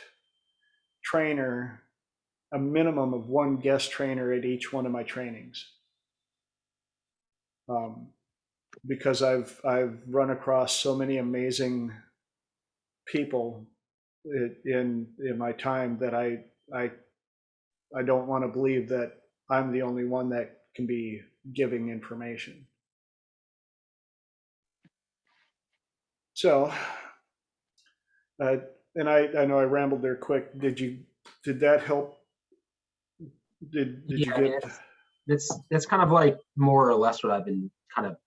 trainer, a minimum of one guest trainer at each one of my trainings, because I've run across so many amazing people in my time that I don't want to believe that I'm the only one that can be giving information. So, and I know I rambled there quick. Did that help? Did you Yeah, I mean, get? that's kind of like more or less what I've been kind of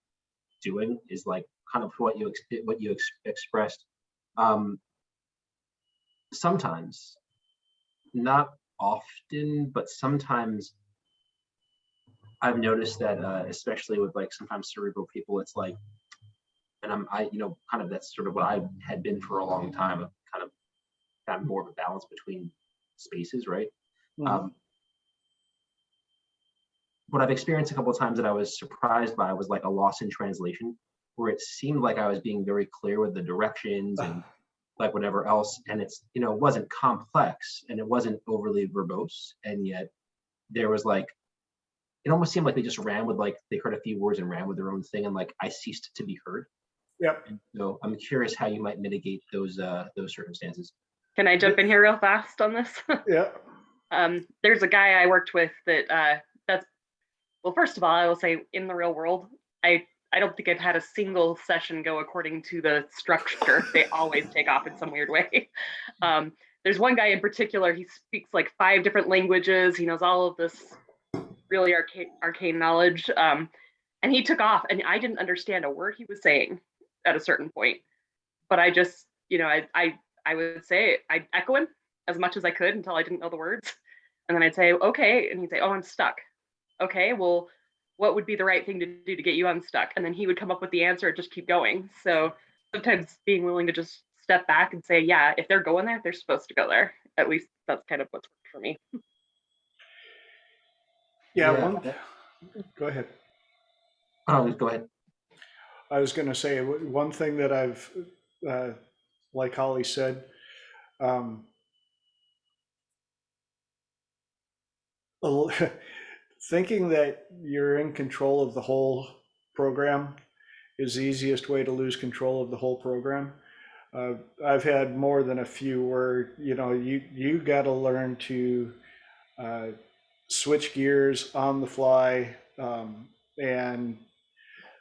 doing, is like kind of what you expressed. Sometimes, not often, but sometimes I've noticed that, especially with like sometimes cerebral people, it's like, and kind of that's sort of what I had been for a long time. I've kind of gotten more of a balance between spaces, right? Mm-hmm. What I've experienced a couple of times that I was surprised by was like a loss in translation, where it seemed like I was being very clear with the directions and like whatever else, and it's, it wasn't complex and it wasn't overly verbose, and yet there was like, it almost seemed like they just ran with, like, they heard a few words and ran with their own thing, and like I ceased to be heard. Yep. And so I'm curious how you might mitigate those circumstances. Can I jump in here real fast on this? Yeah. There's a guy I worked with that well, first of all, I will say, in the real world, I don't think I've had a single session go according to the structure. They always take off in some weird way. There's one guy in particular, he speaks like 5 different languages. He knows all of this really arcane knowledge. And he took off, and I didn't understand a word he was saying at a certain point. But I just, I would say, I'd echo him as much as I could until I didn't know the words. And then I'd say, okay. And he'd say, oh, I'm stuck. Okay, well, what would be the right thing to do to get you unstuck? And then he would come up with the answer, just keep going. So sometimes being willing to just step step back and say, yeah, if they're going there, they're supposed to go there. At least that's kind of what's worked for me. Yeah, Yeah. go ahead. Go ahead. I was going to say one thing that I've, like Holly said, um, thinking that you're in control of the whole program is the easiest way to lose control of the whole program. I've had more than a few where, you know, you got to learn to switch gears on the fly. And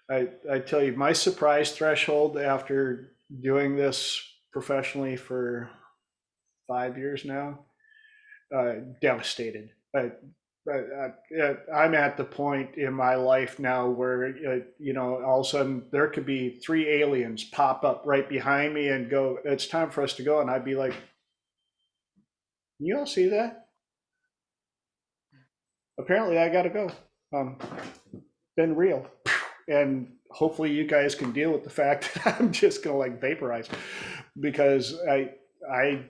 I tell you, my surprise threshold after doing this professionally for 5 years now, devastated. I'm at the point in my life now where, you know, all of a sudden there could be 3 aliens pop up right behind me and go, it's time for us to go. And I'd be like, you all see that? Apparently I got to go. Been real. And hopefully you guys can deal with the fact that I'm just going to like vaporize, because I've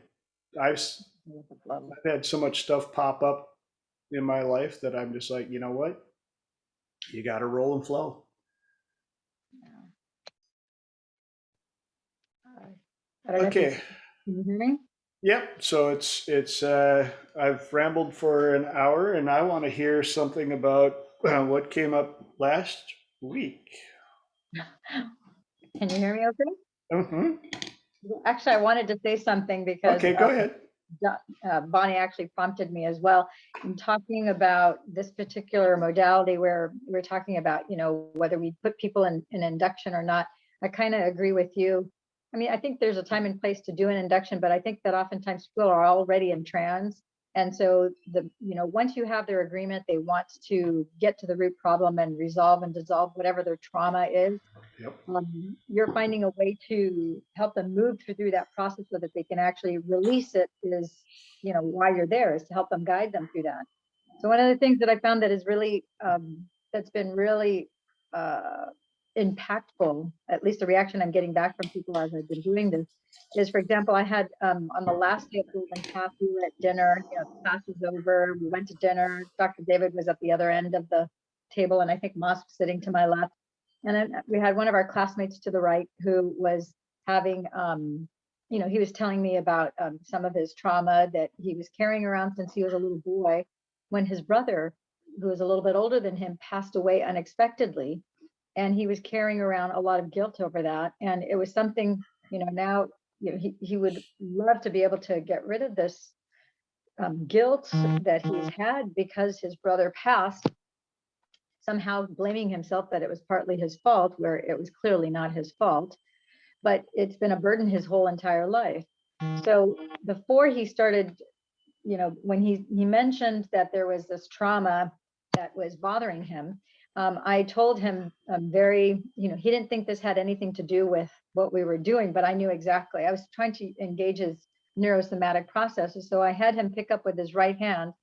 had so much stuff pop up in my life that I'm just like, you know what? You got to roll and flow. I don't know if you Okay. can you hear me? Yep. So it's I've rambled for an hour, and I want to hear something about what came up last week. Can you hear me okay? Mm-hmm. Actually, I wanted to say something because Okay, go ahead. Bonnie actually prompted me as well in talking about this particular modality where we're talking about, you know, whether we put people in induction or not. I kind of agree with you. I mean, I think there's a time and place to do an induction, but I think that oftentimes people are already in trance. And so you know, once you have their agreement, they want to get to the root problem and resolve and dissolve whatever their trauma is. Yep. You're finding a way to help them move through that process so that they can actually release it is, you know, why you're there is to help them, guide them through that. So one of the things that I found that is really, that's been really impactful, at least the reaction I'm getting back from people as I've been doing this, is, for example, I had on the last day of Golden Path, we were at dinner, you know, the class was over, we went to dinner, Dr. David was at the other end of the table, and I think Moss was sitting to my left. And then we had one of our classmates to the right who was having, you know, he was telling me about some of his trauma that he was carrying around since he was a little boy, when his brother, who was a little bit older than him, passed away unexpectedly. And he was carrying around a lot of guilt over that. And it was something, you know, now, you know, he would love to be able to get rid of this guilt that he's had because his brother passed, somehow blaming himself that it was partly his fault, where it was clearly not his fault, but it's been a burden his whole entire life. So before he started, you know, when he mentioned that there was this trauma that was bothering him, I told him very, you know, he didn't think this had anything to do with what we were doing, but I knew exactly. I was trying to engage his neurosomatic processes. So I had him pick up with his right hand.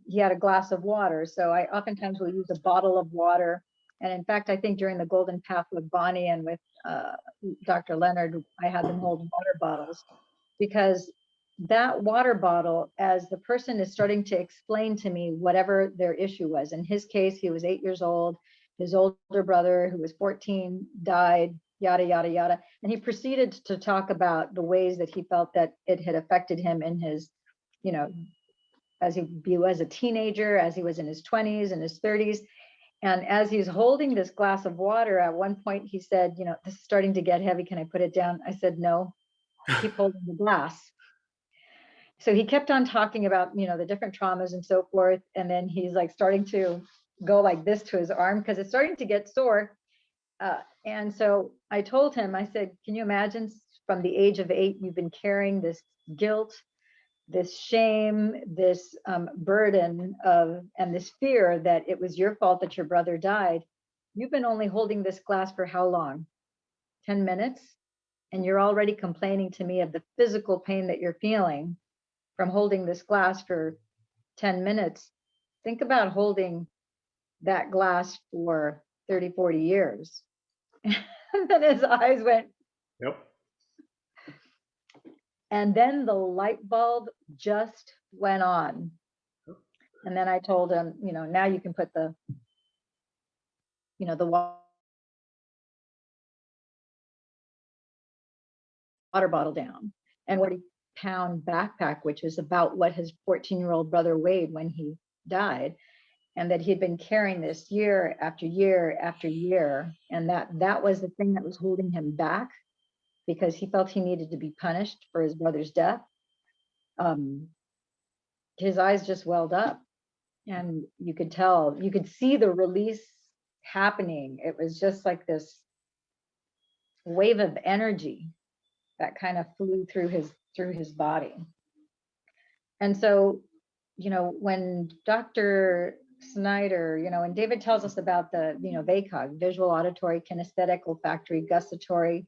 He had a glass of water. So I oftentimes will use a bottle of water. And in fact, I think during the Golden Path with Bonnie and with Dr. Leonard, I had them hold water bottles, because that water bottle, as the person is starting to explain to me whatever their issue was, in his case, he was 8 years old, his older brother, who was 14, died, yada, yada, yada. And he proceeded to talk about the ways that he felt that it had affected him in his, you know, as he was a teenager, as he was in his 20s and his 30s. And as he's holding this glass of water, at one point he said, you know, this is starting to get heavy. Can I put it down? I said, no, keep holding the glass. So he kept on talking about, you know, the different traumas and so forth. And then he's like starting to go like this to his arm because it's starting to get sore. And so I told him, I said, can you imagine from the age of 8, you've been carrying this guilt, this shame, this burden of, and this fear that it was your fault that your brother died. You've been only holding this glass for how long? 10 minutes? And you're already complaining to me of the physical pain that you're feeling from holding this glass for 10 minutes. Think about holding that glass for 30, 40 years. And then his eyes went. Yep. And then the light bulb just went on. And then I told him, you know, now you can put the, you know, the water bottle down. And 40-pound backpack, which was about what his 14-year-old brother weighed when he died. And that he'd been carrying this year after year after year. And that was the thing that was holding him back, because he felt he needed to be punished for his brother's death. His eyes just welled up, and you could tell, you could see the release happening. It was just like this wave of energy that kind of flew through his body. And so, you know, when Dr. Snyder, you know, and David tells us about the, you know, VACOG, visual, auditory, kinesthetic, olfactory, gustatory,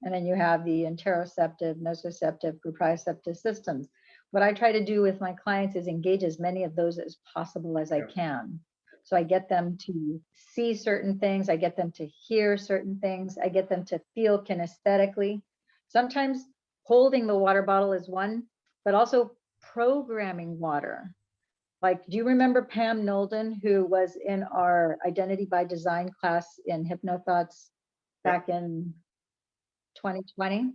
and then you have the interoceptive, nociceptive, proprioceptive systems. What I try to do with my clients is engage as many of those as possible as I can. So I get them to see certain things, I get them to hear certain things, I get them to feel kinesthetically. Sometimes holding the water bottle is one, but also programming water. Like, do you remember Pam Nolden, who was in our Identity by Design class in HypnoThoughts back in 2020?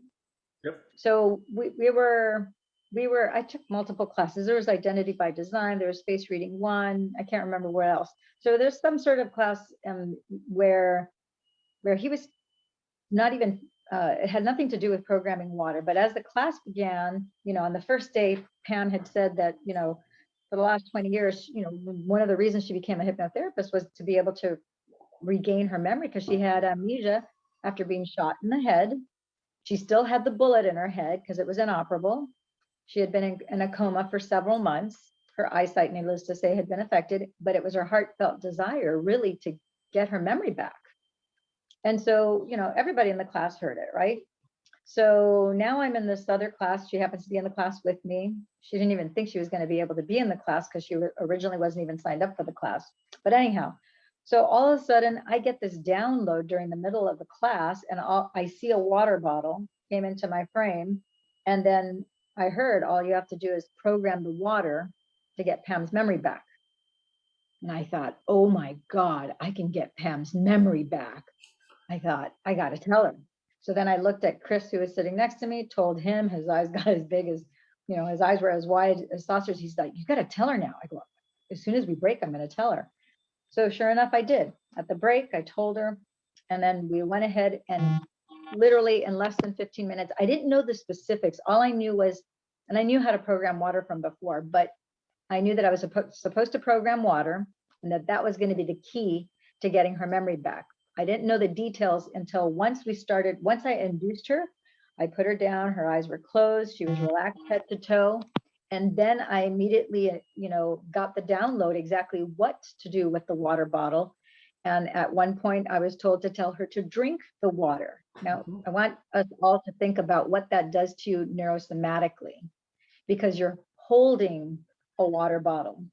Yep. So we were, I took multiple classes. There was Identity by Design, there was Space Reading 1, I can't remember what else. So there's some sort of class where he was not even, it had nothing to do with programming water. But as the class began, you know, on the first day, Pam had said that, you know, for the last 20 years, you know, one of the reasons she became a hypnotherapist was to be able to regain her memory, because she had amnesia after being shot in the head. She still had the bullet in her head because it was inoperable. She had been in a coma for several months. Her eyesight, needless to say, had been affected, but it was her heartfelt desire really to get her memory back. And so, you know, everybody in the class heard it, right? So now I'm in this other class. She happens to be in the class with me. She didn't even think she was going to be able to be in the class because she originally wasn't even signed up for the class. But anyhow, so all of a sudden I get this download during the middle of the class, and I see a water bottle came into my frame. And then I heard, all you have to do is program the water to get Pam's memory back. And I thought, oh my God, I can get Pam's memory back. I thought, I got to tell her. So then I looked at Chris, who was sitting next to me, told him, his eyes got as big as, you know, his eyes were as wide as saucers. He's like, you got to tell her now. I go, as soon as we break, I'm going to tell her. So sure enough, I did. At the break, I told her, and then we went ahead and literally in less than 15 minutes, I didn't know the specifics. All I knew was, and I knew how to program water from before, but I knew that I was supposed to program water, and that was going to be the key to getting her memory back. I didn't know the details until once I induced her, I put her down, her eyes were closed, she was relaxed head to toe. And then I immediately, you know, got the download exactly what to do with the water bottle. And at one point I was told to tell her to drink the water. Now, I want us all to think about what that does to you neurosomatically, because you're holding a water bottle.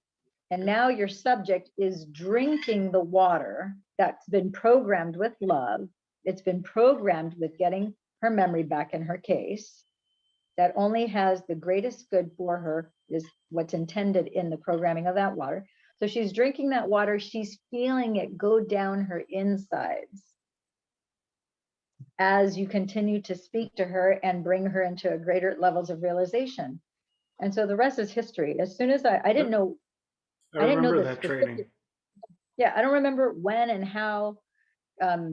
And now your subject is drinking the water that's been programmed with love. It's been programmed with getting her memory back in her case. That only has the greatest good for her, is what's intended in the programming of that water. So she's drinking that water, she's feeling it go down her insides as you continue to speak to her and bring her into greater levels of realization. And so the rest is history. As soon as I didn't know, I remember the that training. Yeah, I don't remember when and how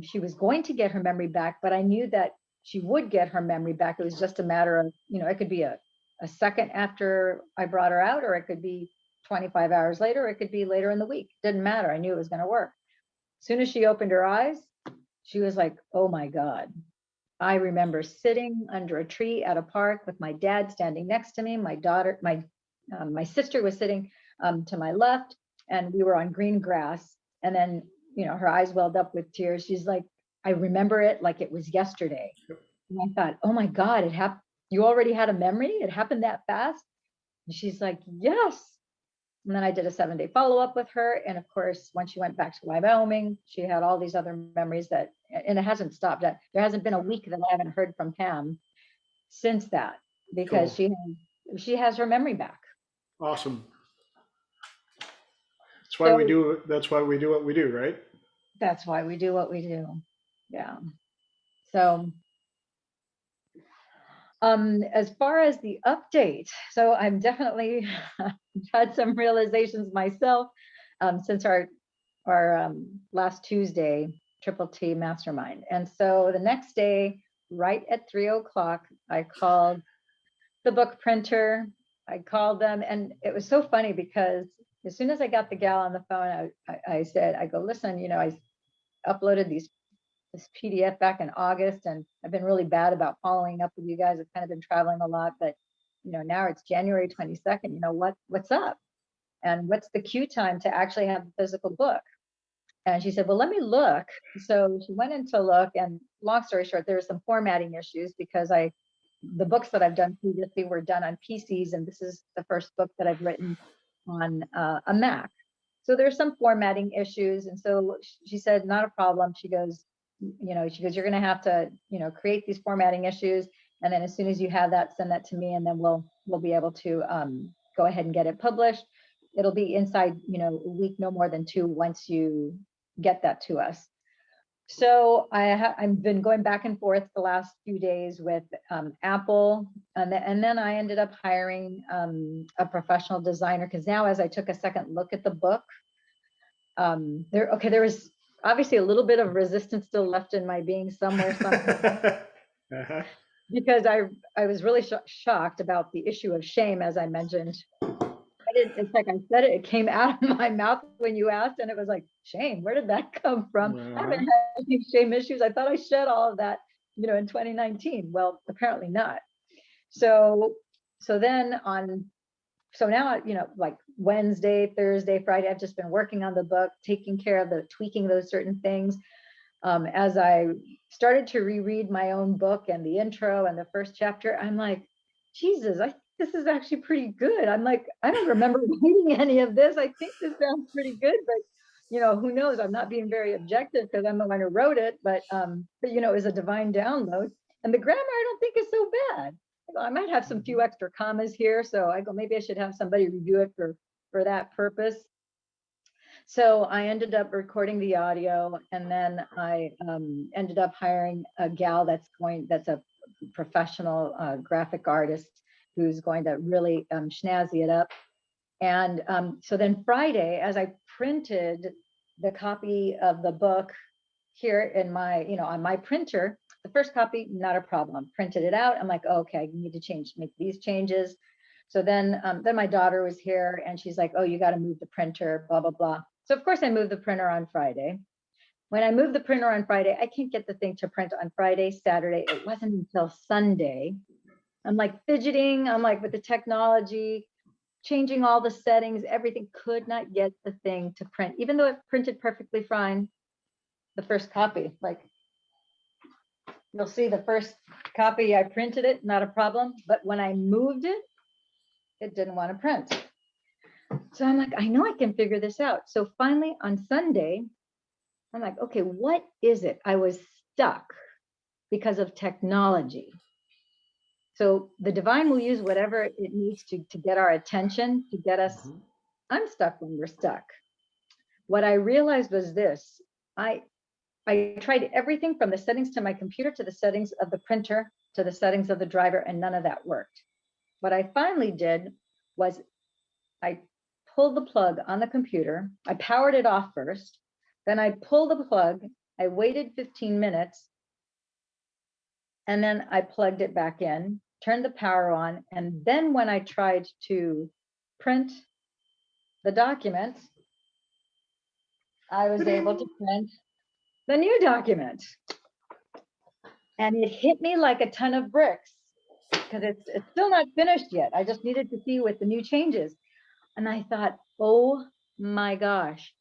she was going to get her memory back, but I knew that she would get her memory back. It was just a matter of, you know, it could be a second after I brought her out, or it could be 25 hours later, or it could be later in the week. Didn't matter. I knew it was going to work. As soon as she opened her eyes, she was like, oh my God. I remember sitting under a tree at a park with my dad standing next to me. My daughter, my sister was sitting to my left, and we were on green grass. And then, you know, her eyes welled up with tears. She's like, I remember it like it was yesterday. And I thought, oh my God, it happened. You already had a memory? It happened that fast? And she's like, yes. And then I did a 7-day follow-up with her. And of course, when she went back to Wyoming, she had all these other memories and it hasn't stopped. There hasn't been a week that I haven't heard from Pam since that. because Cool. she has her memory back. Awesome. That's why we So do. That's why we do what we do, right? that's why we do what we do. Yeah. So as far as the update, so I'm definitely had some realizations myself since our last Tuesday Triple T Mastermind. And so the next day, right at 3:00, I called the book printer. I called them, and it was so funny because as soon as I got the gal on the phone, I said, I go, listen, I uploaded this PDF back in August, and I've been really bad about following up with you guys. I've kind of been traveling a lot, but now it's January 22nd. What's up? And what's the queue time to actually have the physical book? And she said, well, let me look. So she went in to look, and long story short, there were some formatting issues because the books that I've done previously were done on PCs, and this is the first book that I've written on a Mac. So there's some formatting issues. And so she said, not a problem. She goes, you're going to have to, create these formatting issues. And then as soon as you have that, send that to me, and then we'll be able to go ahead and get it published. It'll be inside, a week, no more than 2, once you get that to us. So I've been going back and forth the last few days with Apple, and then I ended up hiring a professional designer, because now as I took a second look at the book, there was obviously a little bit of resistance still left in my being somewhere, Uh-huh. because I was really shocked about the issue of shame, as I mentioned. It's like I said it came out of my mouth when you asked, and it was like, shame, where did that come from? I haven't had any shame issues. I thought I shed all of that, in 2019. Well, apparently not. So now, like Wednesday, Thursday, Friday, I've just been working on the book, taking care of tweaking those certain things. As I started to reread my own book and the intro and the first chapter, I'm like, Jesus, I think this is actually pretty good. I'm like, I don't remember reading any of this. I think this sounds pretty good, but who knows? I'm not being very objective because I'm the one who wrote it, but it was a divine download. And the grammar, I don't think is so bad. I might have some few extra commas here, so I go, maybe I should have somebody review it for that purpose. So I ended up recording the audio, and then I ended up hiring a gal that's a professional graphic artist who's going to really snazzy it up. And so then Friday, as I printed the copy of the book here in my, on my printer, the first copy, not a problem. Printed it out. I'm like, okay, I need to make these changes. So then my daughter was here, and she's like, oh, you got to move the printer, blah, blah, blah. So of course I moved the printer on Friday. When I moved the printer on Friday, I can't get the thing to print on Friday, Saturday. It wasn't until Sunday. I'm like fidgeting. I'm like with the technology, changing all the settings, everything, could not get the thing to print, even though it printed perfectly fine. The first copy, like you'll see the first copy, I printed it, not a problem. But when I moved it, it didn't want to print. So I'm like, I know I can figure this out. So finally on Sunday, I'm like, okay, what is it? I was stuck because of technology. So the divine will use whatever it needs to get our attention, to get us unstuck when we're stuck. What I realized was this: I tried everything from the settings to my computer, to the settings of the printer, to the settings of the driver, and none of that worked. What I finally did was I pulled the plug on the computer. I powered it off first. Then I pulled the plug. I waited 15 minutes. And then I plugged it back in, turned the power on. And then when I tried to print the document, I was able to print the new document. And it hit me like a ton of bricks, because it's still not finished yet. I just needed to see with the new changes. And I thought, oh my gosh,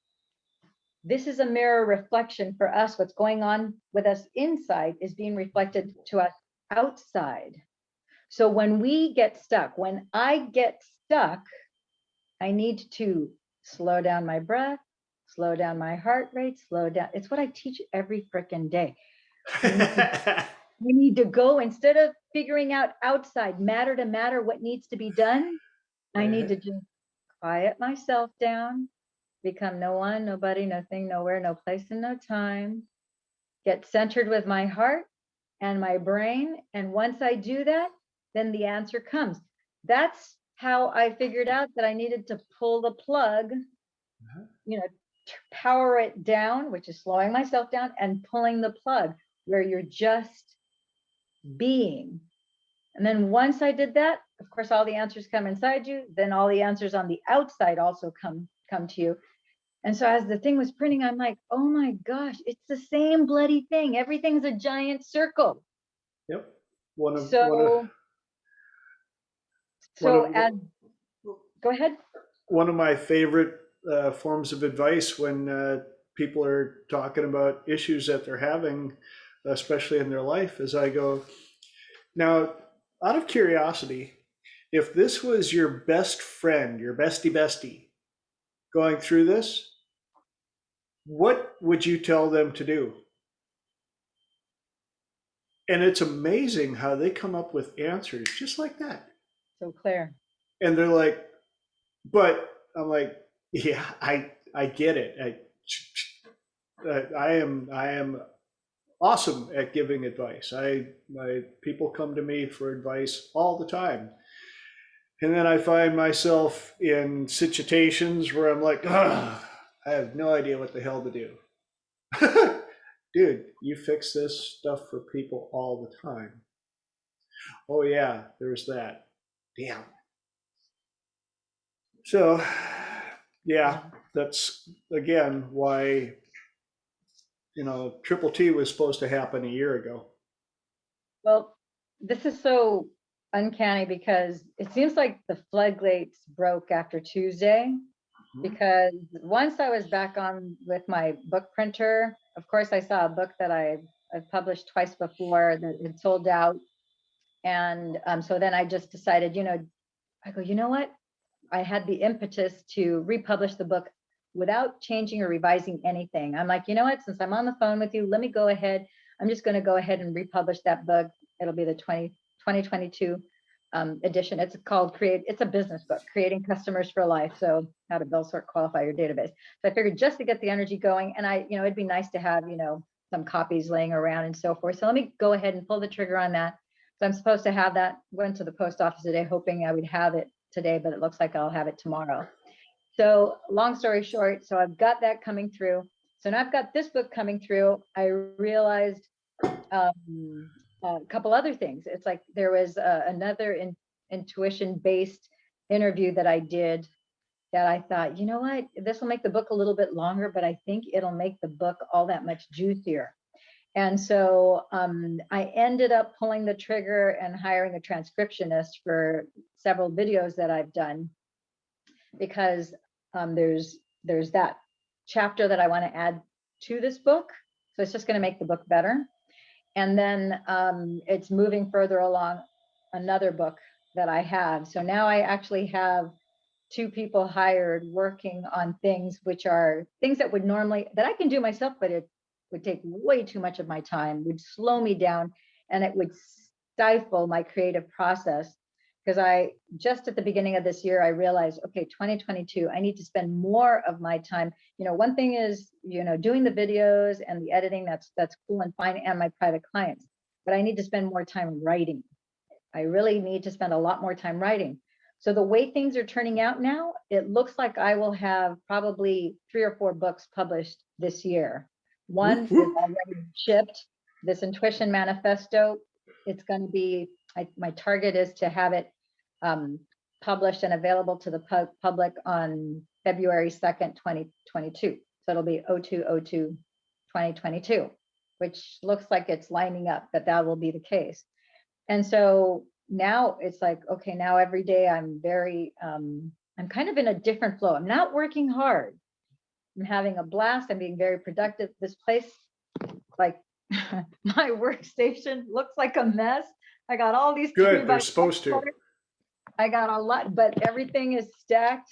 this is a mirror reflection for us. What's going on with us inside is being reflected to us outside. So when we get stuck, when I get stuck, I need to slow down my breath, slow down my heart rate, slow down. It's what I teach every freaking day. I need to go, instead of figuring out outside matter to matter what needs to be done, I need to just quiet myself down, become no one, nobody, nothing, nowhere, no place and no time, get centered with my heart and my brain. And once I do that, then the answer comes. That's how I figured out that I needed to pull the plug, power it down, which is slowing myself down, and pulling the plug, where you're just being. And then once I did that, of course, all the answers come inside you. Then all the answers on the outside also come to you. And so as the thing was printing, I'm like, oh my gosh, it's the same bloody thing. Everything's a giant circle. Yep. Go ahead. One of my favorite forms of advice when people are talking about issues that they're having, especially in their life, is I go, now, out of curiosity, if this was your best friend, your bestie going through this, what would you tell them to do? And it's amazing how they come up with answers just like that. So clear. And they're like, but I'm like, yeah, I get it. I am awesome at giving advice. My people come to me for advice all the time. And then I find myself in situations where I'm like, I have no idea what the hell to do. Dude, you fix this stuff for people all the time. Oh yeah, there's that. Damn. So, yeah, that's again why, Triple T was supposed to happen a year ago. Well, this is so uncanny because it seems like the floodgates broke after Tuesday, because once I was back on with my book printer, of course, I saw a book that I've published twice before that had sold out. And so then I just decided, I go, you know what? I had the impetus to republish the book without changing or revising anything. I'm like, you know what? Since I'm on the phone with you, let me go ahead. I'm just going to go ahead and republish that book. It'll be the 2022 edition. It's called it's a business book, Creating Customers for Life. So how to build, sort, qualify your database. So I figured just to get the energy going, and it'd be nice to have, some copies laying around and so forth. So let me go ahead and pull the trigger on that. So I'm supposed to have that. Went to the post office today, hoping I would have it today, but it looks like I'll have it tomorrow. So long story short, so I've got that coming through. So now I've got this book coming through. I realized a couple other things. It's like there was another intuition-based interview that I did that I thought, you know what, this will make the book a little bit longer, but I think it'll make the book all that much juicier. And so I ended up pulling the trigger and hiring a transcriptionist for several videos that I've done, because there's that chapter that I want to add to this book. So it's just going to make the book better. And then it's moving further along another book that I have. So now I actually have 2 people hired working on things which are things that I can do myself, but it would take way too much of my time, would slow me down, and it would stifle my creative process. Because just at the beginning of this year, I realized, okay, 2022, I need to spend more of my time. One thing is, doing the videos and the editing, that's cool and fine, and my private clients, but I need to spend more time writing. I really need to spend a lot more time writing. So the way things are turning out now, it looks like I will have probably 3 or 4 books published this year. One is already shipped, this Intuition Manifesto. It's going to be, my target is to have it published and available to the public on February 2nd, 2022. So it'll be 02/02/2022, which looks like it's lining up that will be the case. And so now it's like, okay, now every day I'm I'm kind of in a different flow. I'm not working hard. I'm having a blast. I'm being very productive. This place, like my workstation, looks like a mess. I got all these. Good, they're supposed to. I got a lot, but everything is stacked.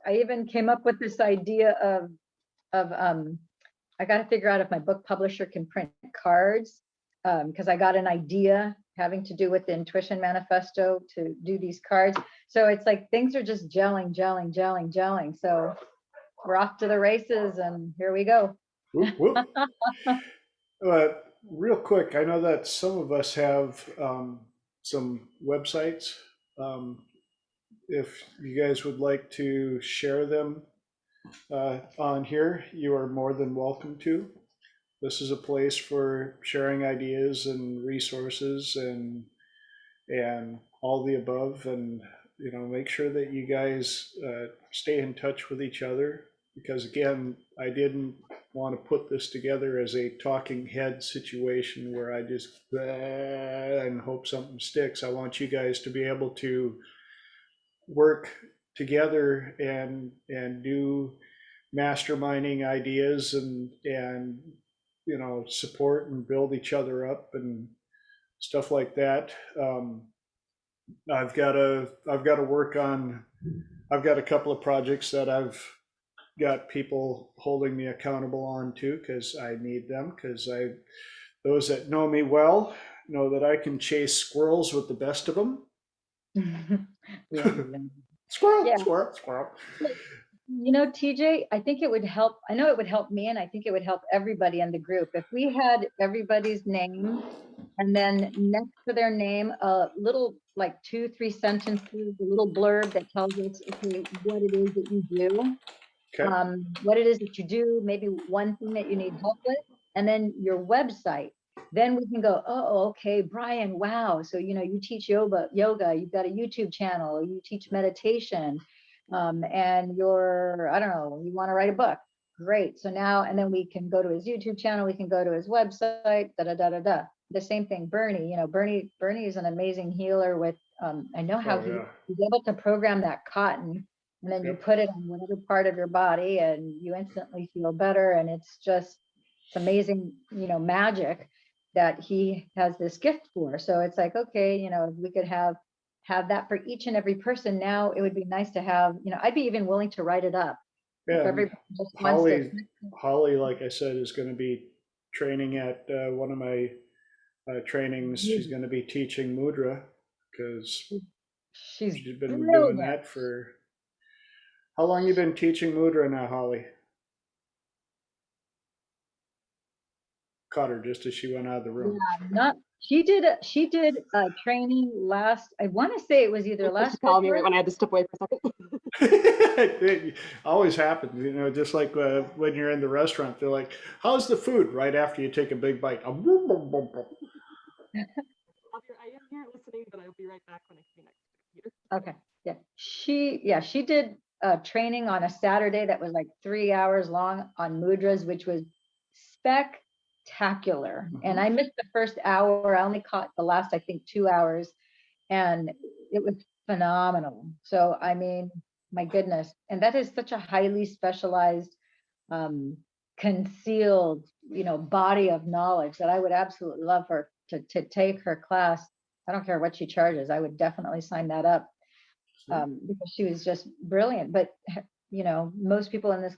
I even came up with this idea of I got to figure out if my book publisher can print cards because I got an idea having to do with the Intuition Manifesto to do these cards. So it's like things are just gelling. So we're off to the races, and here we go. Whoop, whoop. Real quick, I know that some of us have some websites. If you guys would like to share them on here, you are more than welcome to. This is a place for sharing ideas and resources and all the above, and make sure that you guys stay in touch with each other, because again, I didn't want to put this together as a talking head situation where I just and hope something sticks. I want you guys to be able to work together and do masterminding ideas and support and build each other up and stuff like that. I've got to work on. I've got a couple of projects that I've got people holding me accountable on too, because I need them. Because those that know me well know that I can chase squirrels with the best of them. Squirrel, Yeah. squirrel. TJ, I think it would help. I know it would help me, and I think it would help everybody in the group if we had everybody's name, and then next to their name, a little, like 2-3 sentences, a little blurb that tells us, okay, what it is that you do, Okay. what it is that you do, maybe one thing that you need help with, and then your website. Then we can go, oh, okay, Brian, wow. So, you teach yoga, you've got a YouTube channel, you teach meditation, and you're, I don't know, you want to write a book. Great. So now, and then we can go to his YouTube channel, we can go to his website, The same thing, Bernie, Bernie is an amazing healer with, I know how he's able to program that cotton, and then you put it on whatever part of your body and you instantly feel better. And it's amazing, magic that he has this gift for. So it's like, okay, if we could have that for each and every person. Now it would be nice to have, I'd be even willing to write it up. If Yeah, everybody just wants to. Holly, like I said, is going to be training at one of my trainings. She's going to be teaching mudra, because she's been brilliant. doing that for. How long you been teaching mudra now, Holly? Caught her just as she went out of the room. Yeah, she did a training last, I want to say it was either last Call me right when I had to step away for a second. It always happens, just like when you're in the restaurant, they're like, how's the food? Right after you take a big bite. I am here listening, but I'll be right back when I connect to the computer. Okay. Yeah. She did a training on a Saturday that was like 3 hours long on mudras, which was spectacular. And I missed the first hour. I only caught the last, I think, 2 hours, and it was phenomenal. So, I mean, my goodness. And that is such a highly specialized, concealed, body of knowledge that I would absolutely love her to take her class. I don't care what she charges. I would definitely sign that up, because she was just brilliant. But most people in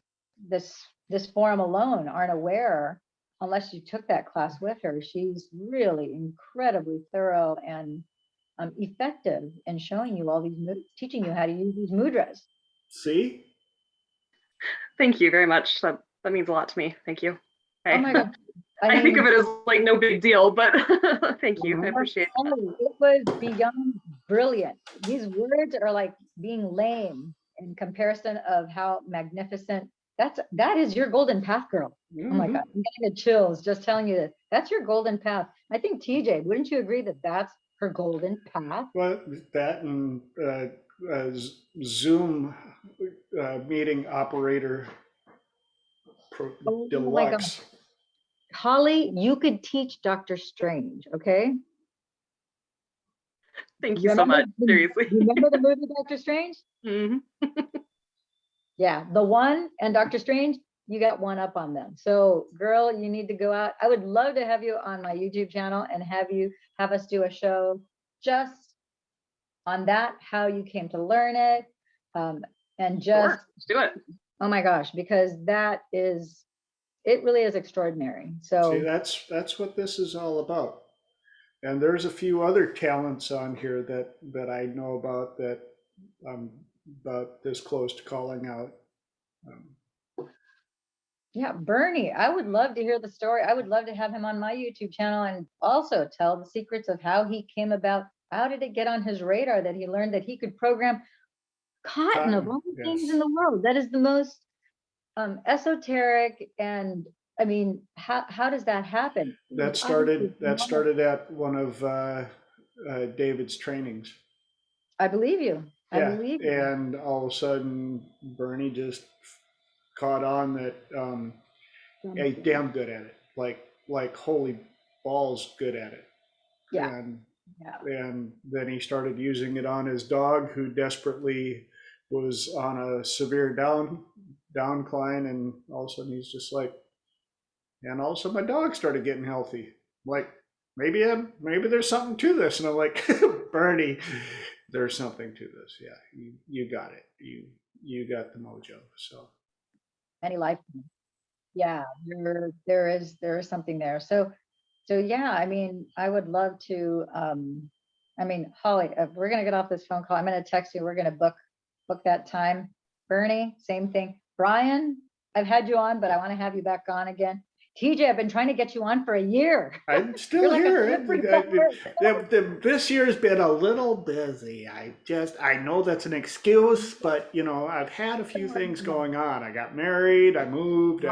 this forum alone aren't aware, unless you took that class with her. She's really incredibly thorough and effective in showing you all these, teaching you how to use these mudras. See? Thank you very much. That means a lot to me. Thank you. Oh my God. I think of it as like no big deal, but thank you. I appreciate it. It was beyond brilliant. These words are like being lame in comparison of how magnificent. That is your golden path, girl. Oh my God, I'm getting the chills just telling you that. That's your golden path. I think TJ, wouldn't you agree that that's her golden path? Well, that and Zoom meeting operator deluxe. Holly, you could teach Dr. Strange, okay? Thank you so much. Seriously. Remember the movie Dr. Strange? Mm-hmm. Yeah, The One and Dr. Strange, you got one up on them. So, girl, you need to go out. I would love to have you on my YouTube channel and have us do a show just on that, how you came to learn it, and just Sure, let's do it. Oh my gosh, because that is it really is extraordinary. See, So that's what this is all about. And there's a few other talents on here that I know about that I'm about this close to calling out. yeah, Bernie, I would love to hear the story. I would love to have him on my YouTube channel and also tell the secrets of how he came about. How did it get on his radar that he learned that he could program cotton of Cotton, all the things yes. in the world? That is the most esoteric, and I mean, how does that happen? That Obviously, started at one of David's trainings. I believe you. I Yeah, believe you. and all of a sudden Bernie just caught on that he's damn good at it. Like holy balls good at it. Yeah, And yeah. and then he started using it on his dog, who desperately was on a severe downcline, and all of a sudden he's just like, and all of a sudden my dog started getting healthy. Like maybe there's something to this, and I'm like, Bernie, there's something to this. Yeah, you got it. You got the mojo. So Any life. Yeah, there is something there. So yeah, I mean, I would love to. I mean, Holly, we're gonna get off this phone call. I'm gonna text you. We're gonna book that time. Bernie, same thing. Brian, I've had you on, but I want to have you back on again. TJ, I've been trying to get you on for a year. I'm still You're like a here. slippery bullet. This year's been a little busy. I know that's an excuse, but you know, I've had a few things going on. I got married, I moved,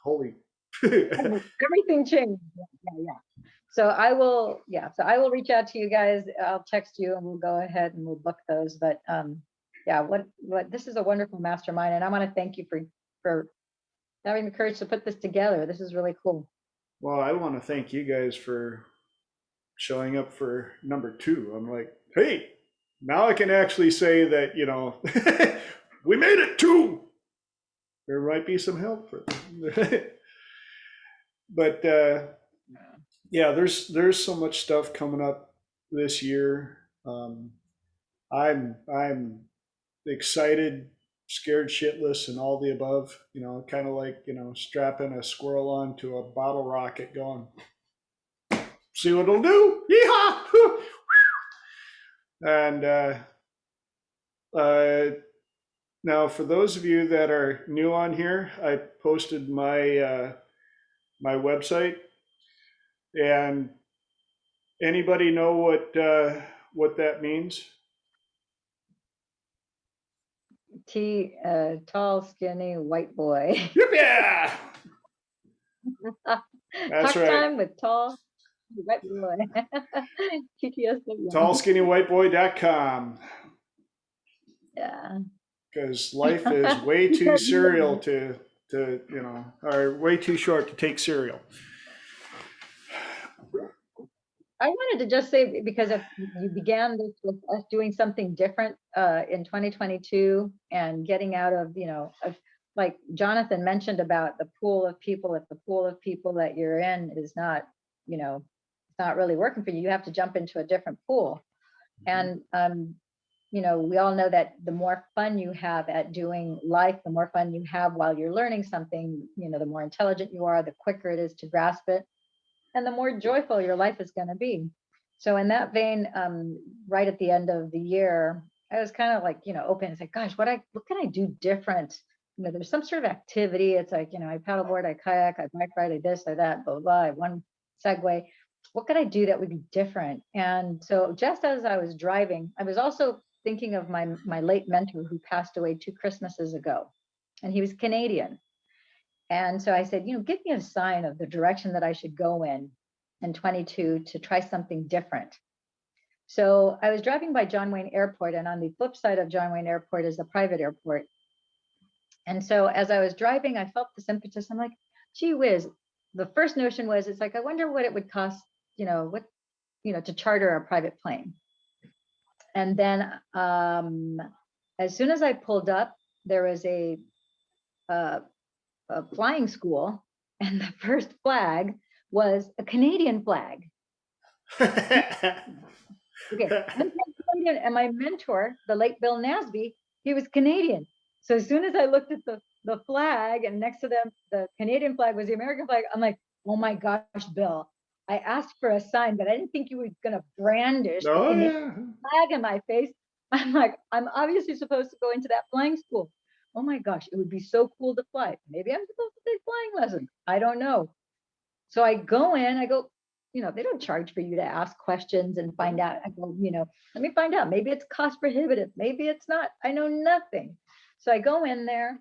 holy. Everything changed. Yeah. So I will reach out to you guys. I'll text you and we'll go ahead and we'll book those. But yeah, what this is a wonderful mastermind, and I want to thank you for having the courage to put this together. This is really cool. Well, I want to thank you guys for showing up for number 2. I'm like, hey, now I can actually say that, you know, we made it 2. There might be some help for them. But yeah, there's so much stuff coming up this year. I'm excited, scared shitless, and all the above. You know, kind of like, you know, strapping a squirrel onto a bottle rocket, going, see what it'll do. Yeehaw! And now, for those of you that are new on here, I posted my my website. And anybody know what that means? Tall, skinny, white boy. Yeah, that's Talk right. time with tall, white boy. PTSD. TallSkinnyWhiteBoy.com. Yeah. Because life is way too serial to you know, or way too short to take cereal. I wanted to just say, because if you began this with us doing something different in 2022 and getting out of, you know, like Jonathan mentioned about the pool of people, if the pool of people that you're in is not, you know, it's not really working for you, you have to jump into a different pool. And, you know, we all know that the more fun you have at doing life, the more fun you have while you're learning something, you know, the more intelligent you are, the quicker it is to grasp it, and the more joyful your life is going to be. So in that vein, right at the end of the year, I was kind of like, you know, open and say, gosh, what can I do different? You know, there's some sort of activity. It's like, you know, I paddleboard, I kayak, I bike ride, I this, I that, blah, blah, I one Segway. What could I do that would be different? And so just as I was driving, I was also thinking of my late mentor who passed away 2 Christmases ago, and he was Canadian. And so I said, you know, give me a sign of the direction that I should go in 22 to try something different. So I was driving by John Wayne Airport, and on the flip side of John Wayne Airport is a private airport. And so as I was driving, I felt this impetus. I'm like, gee whiz. The first notion was, it's like, I wonder what it would cost, you know, to charter a private plane. And then as soon as I pulled up, there was a flying school, and the first flag was a Canadian flag. Okay, and my mentor, the late Bill Nasby, he was Canadian. So as soon as I looked at the flag and next to them, the Canadian flag was the American flag, I'm like, oh my gosh, Bill, I asked for a sign, but I didn't think you were going to brandish the Oh, Canadian yeah. flag in my face. I'm like, I'm obviously supposed to go into that flying school. Oh my gosh, it would be so cool to fly. Maybe I'm supposed to take flying lessons. I don't know. So I go in, I go, they don't charge for you to ask questions and find out. I go, let me find out. Maybe it's cost prohibitive. Maybe it's not. I know nothing. So I go in there.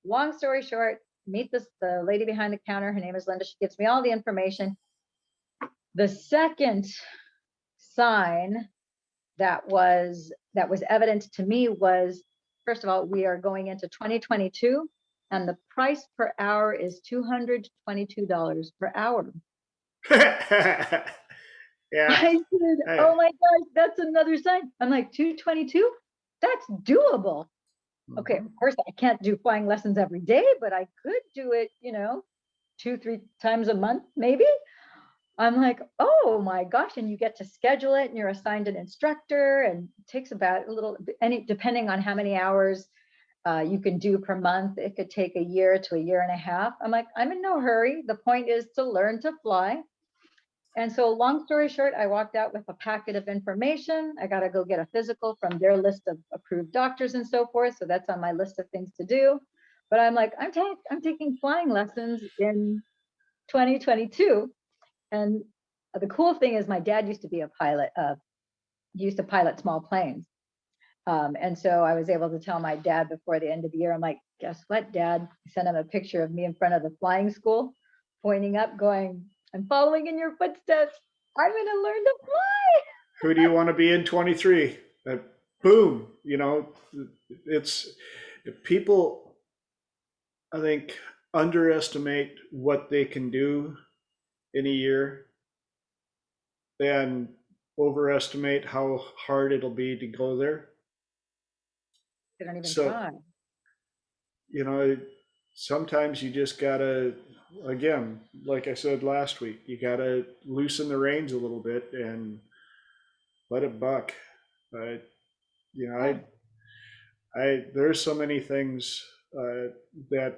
Long story short, meet the lady behind the counter. Her name is Linda. She gives me all the information. The second sign that was evident to me was, first of all, we are going into 2022 and the price per hour is $222 per hour. Yeah. I said, Hey. oh my gosh, that's another sign. I'm like, 222? That's doable. Okay, of course I can't do flying lessons every day, but I could do it, 2-3 times a month, maybe. I'm like, oh my gosh, and you get to schedule it and you're assigned an instructor and it takes about depending on how many hours you can do per month, it could take a year to a year and a half. I'm like, I'm in no hurry. The point is to learn to fly. And so long story short, I walked out with a packet of information. I got to go get a physical from their list of approved doctors and so forth. So that's on my list of things to do. But I'm like, I'm taking flying lessons in 2022. And the cool thing is my dad used to be a pilot, used to pilot small planes. And so I was able to tell my dad before the end of the year, I'm like, guess what, Dad? I sent him a picture of me in front of the flying school, pointing up, going, I'm following in your footsteps. I'm going to learn to fly. Who do you want to be in 23? Boom. It's people, I think, underestimate what they can do in a year and overestimate how hard it'll be to go there. They don't even So, try. Sometimes you just gotta, again, like I said last week, you gotta loosen the reins a little bit and let it buck. But there's so many things that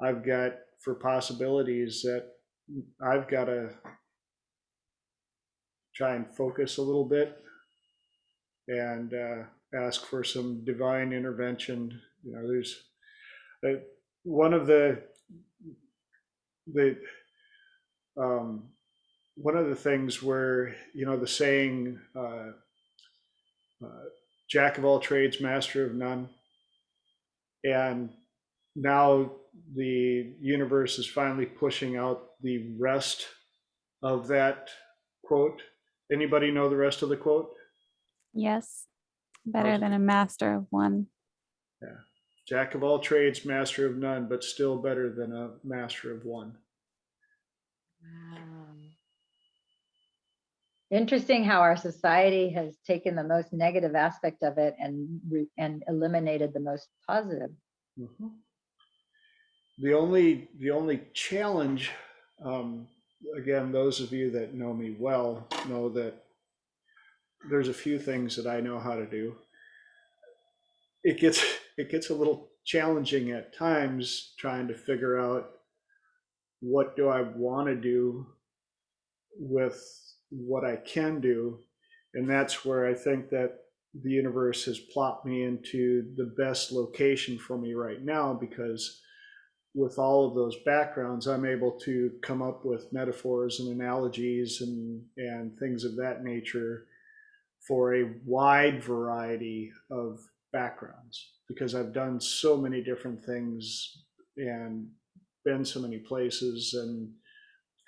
I've got for possibilities that I've got to try and focus a little bit and ask for some divine intervention. There's one of the one of the things where the saying jack of all trades, master of none, and now the universe is finally pushing out the rest of that quote. Anybody know the rest of the quote? Yes. Better than a master of one. Yeah. Jack of all trades, master of none, but still better than a master of one. Wow. Interesting how our society has taken the most negative aspect of it and eliminated the most positive. Mm-hmm. The only challenge, again, those of you that know me well know that there's a few things that I know how to do. It gets a little challenging at times trying to figure out what do I want to do with what I can do, and that's where I think that the universe has plopped me into the best location for me right now, because with all of those backgrounds, I'm able to come up with metaphors and analogies and things of that nature for a wide variety of backgrounds, because I've done so many different things and been so many places and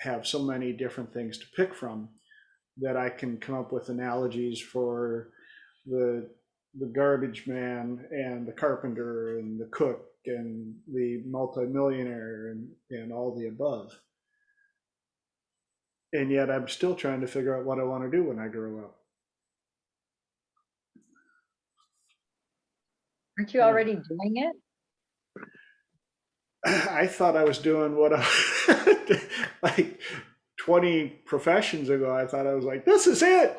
have so many different things to pick from that I can come up with analogies for the garbage man and the carpenter and the cook and the multimillionaire and all the above. And yet I'm still trying to figure out what I want to do when I grow up. Aren't you already doing it? I thought I was doing what I like 20 professions ago. I thought I was like, this is it.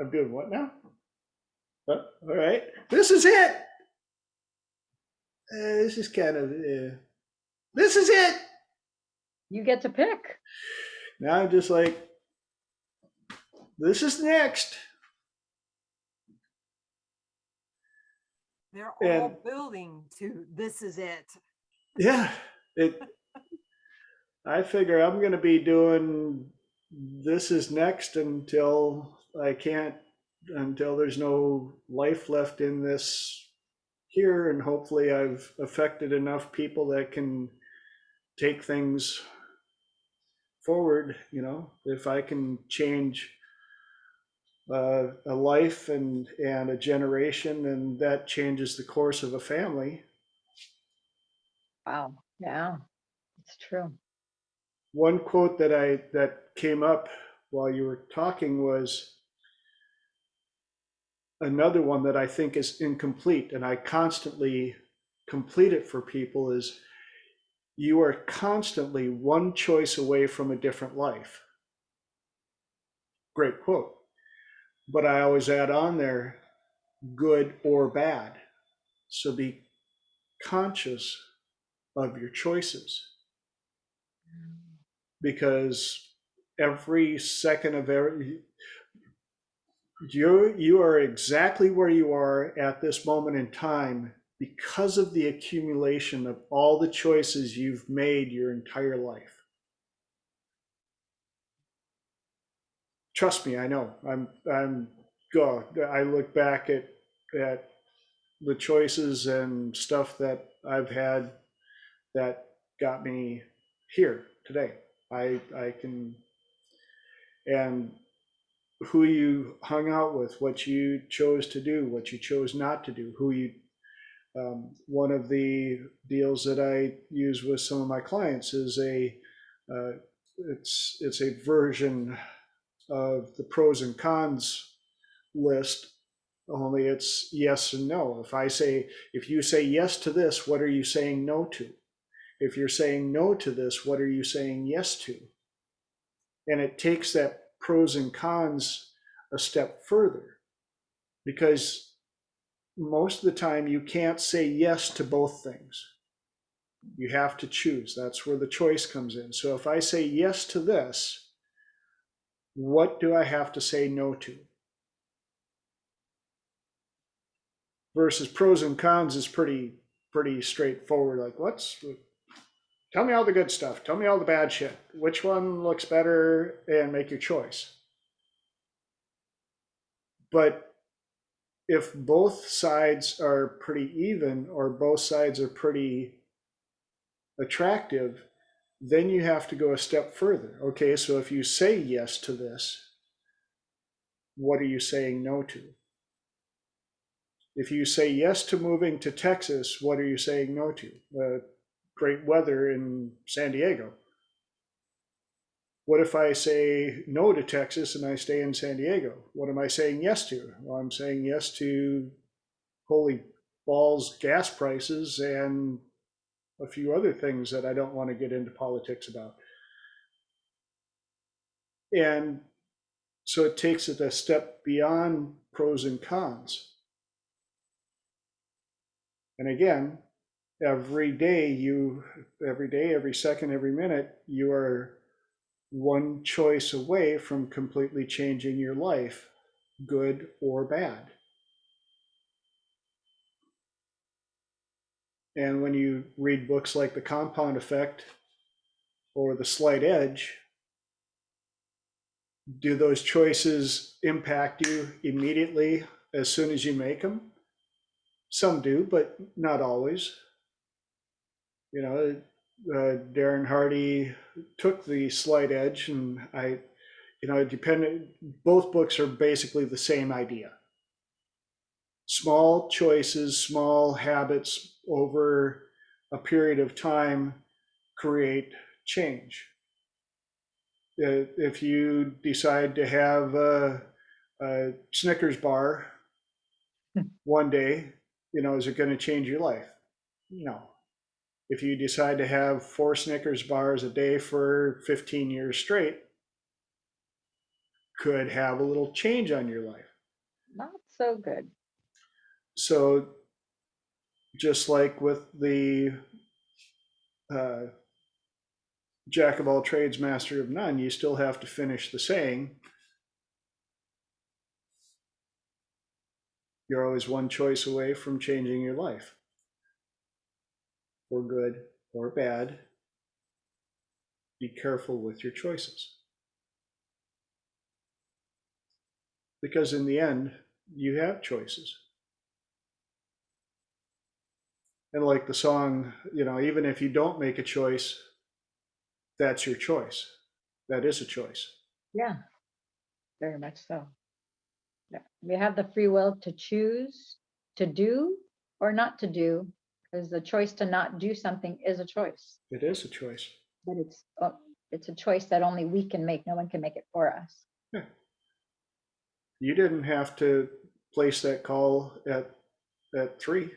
I'm doing what now? All right, this is it. This is kind of, this is it. You get to pick. Now I'm just like, this is next. They're all And- building to this is it. Yeah, I figure I'm going to be doing this is next until I can't, until there's no life left in this here. And hopefully I've affected enough people that can take things forward. You know, if I can change a life and a generation, and that changes the course of a family. Wow. Yeah, it's true. One quote that came up while you were talking was another one that I think is incomplete, and I constantly complete it for people, is you are constantly one choice away from a different life. Great quote. But I always add on there, good or bad. So be conscious of your choices, because every second of every, you are exactly where you are at this moment in time because of the accumulation of all the choices you've made your entire life. Trust me, I know. I look back at the choices and stuff that I've had that got me here today. I can, and who you hung out with, what you chose to do, what you chose not to do, who you, one of the deals that I use with some of my clients is it's a version of the pros and cons list, only it's yes and no. If you say yes to this, what are you saying no to? If you're saying no to this, what are you saying yes to? And it takes that pros and cons a step further, because most of the time you can't say yes to both things. You have to choose. That's where the choice comes in. So if I say yes to this, what do I have to say no to? Versus pros and cons is pretty straightforward. Like, tell me all the good stuff. Tell me all the bad shit. Which one looks better, and make your choice. But if both sides are pretty even, or both sides are pretty attractive, then you have to go a step further. Okay, so if you say yes to this, what are you saying no to? If you say yes to moving to Texas, what are you saying no to? Great weather in San Diego. What if I say no to Texas and I stay in San Diego? What am I saying yes to? Well, I'm saying yes to holy balls gas prices and a few other things that I don't want to get into politics about. And so it takes it a step beyond pros and cons. And again, every day, every second, every minute, you are one choice away from completely changing your life, good or bad. And when you read books like The Compound Effect or The Slight Edge, do those choices impact you immediately as soon as you make them? Some do, but not always. You know, Darren Hardy took The Slight Edge, and both books are basically the same idea. Small choices, small habits over a period of time create change. If you decide to have a Snickers bar one day, is it going to change your life? No. If you decide to have 4 Snickers bars a day for 15 years straight, could have a little change on your life. Not so good. So just like with the uh, jack of all trades, master of none, you still have to finish the saying. You're always one choice away from changing your life, for good or bad. Be careful with your choices. Because in the end, you have choices. And like the song, even if you don't make a choice, that's your choice. That is a choice. Yeah, very much so. Yeah. We have the free will to choose to do or not to do, because the choice to not do something is a choice, It is a choice. but it's a choice that only we can make. No one can make it for us. Yeah. You didn't have to place that call at 3,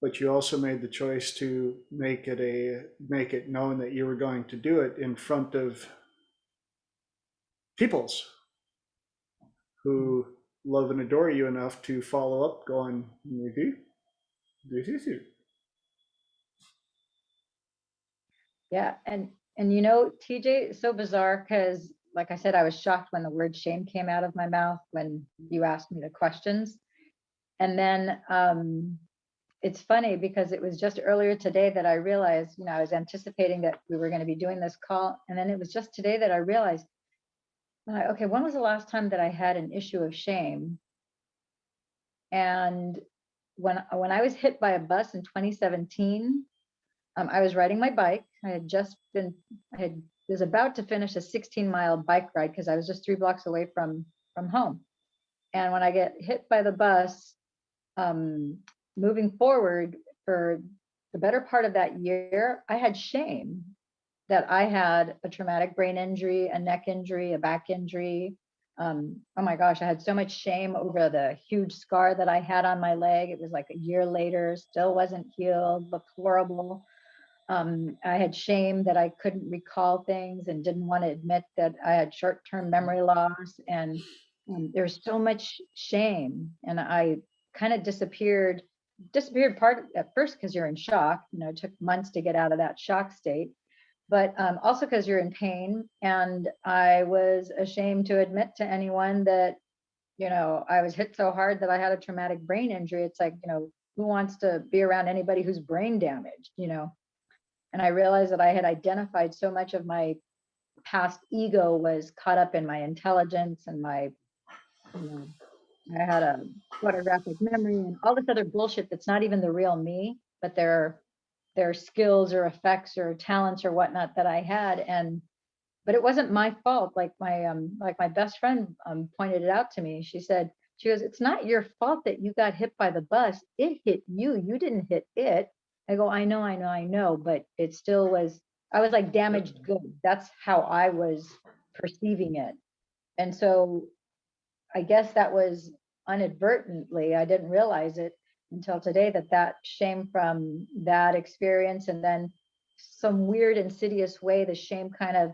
but you also made the choice to make it known that you were going to do it in front of peoples who love and adore you enough to follow up going, Yeah, and TJ, it's so bizarre because, like I said, I was shocked when the word shame came out of my mouth when you asked me the questions. And then it's funny because it was just earlier today that I realized, I was anticipating that we were going to be doing this call. And then it was just today that I realized, okay, when was the last time that I had an issue of shame? And when I was hit by a bus in 2017, I was riding my bike. I was about to finish a 16-mile bike ride because I was just 3 blocks away from home. And when I get hit by the bus, moving forward for the better part of that year, I had shame that I had a traumatic brain injury, a neck injury, a back injury. Oh my gosh, I had so much shame over the huge scar that I had on my leg. It was like a year later, still wasn't healed, looked horrible. I had shame that I couldn't recall things and didn't want to admit that I had short-term memory loss. And there's so much shame. And I kind of disappeared part at first because you're in shock. It took months to get out of that shock state, but also because you're in pain. And I was ashamed to admit to anyone that, I was hit so hard that I had a traumatic brain injury. It's like, who wants to be around anybody who's brain damaged, And I realized that I had identified so much of my past ego was caught up in my intelligence and I had a photographic memory and all this other bullshit that's not even the real me, but their skills or effects or talents or whatnot that I had. But it wasn't my fault. Like my best friend pointed it out to me. She goes, it's not your fault that you got hit by the bus. It hit you. You didn't hit it. I go, I know, but it still was, I was like damaged goods. That's how I was perceiving it. And so I guess that was inadvertently, I didn't realize it until today that shame from that experience, and then some weird insidious way, the shame kind of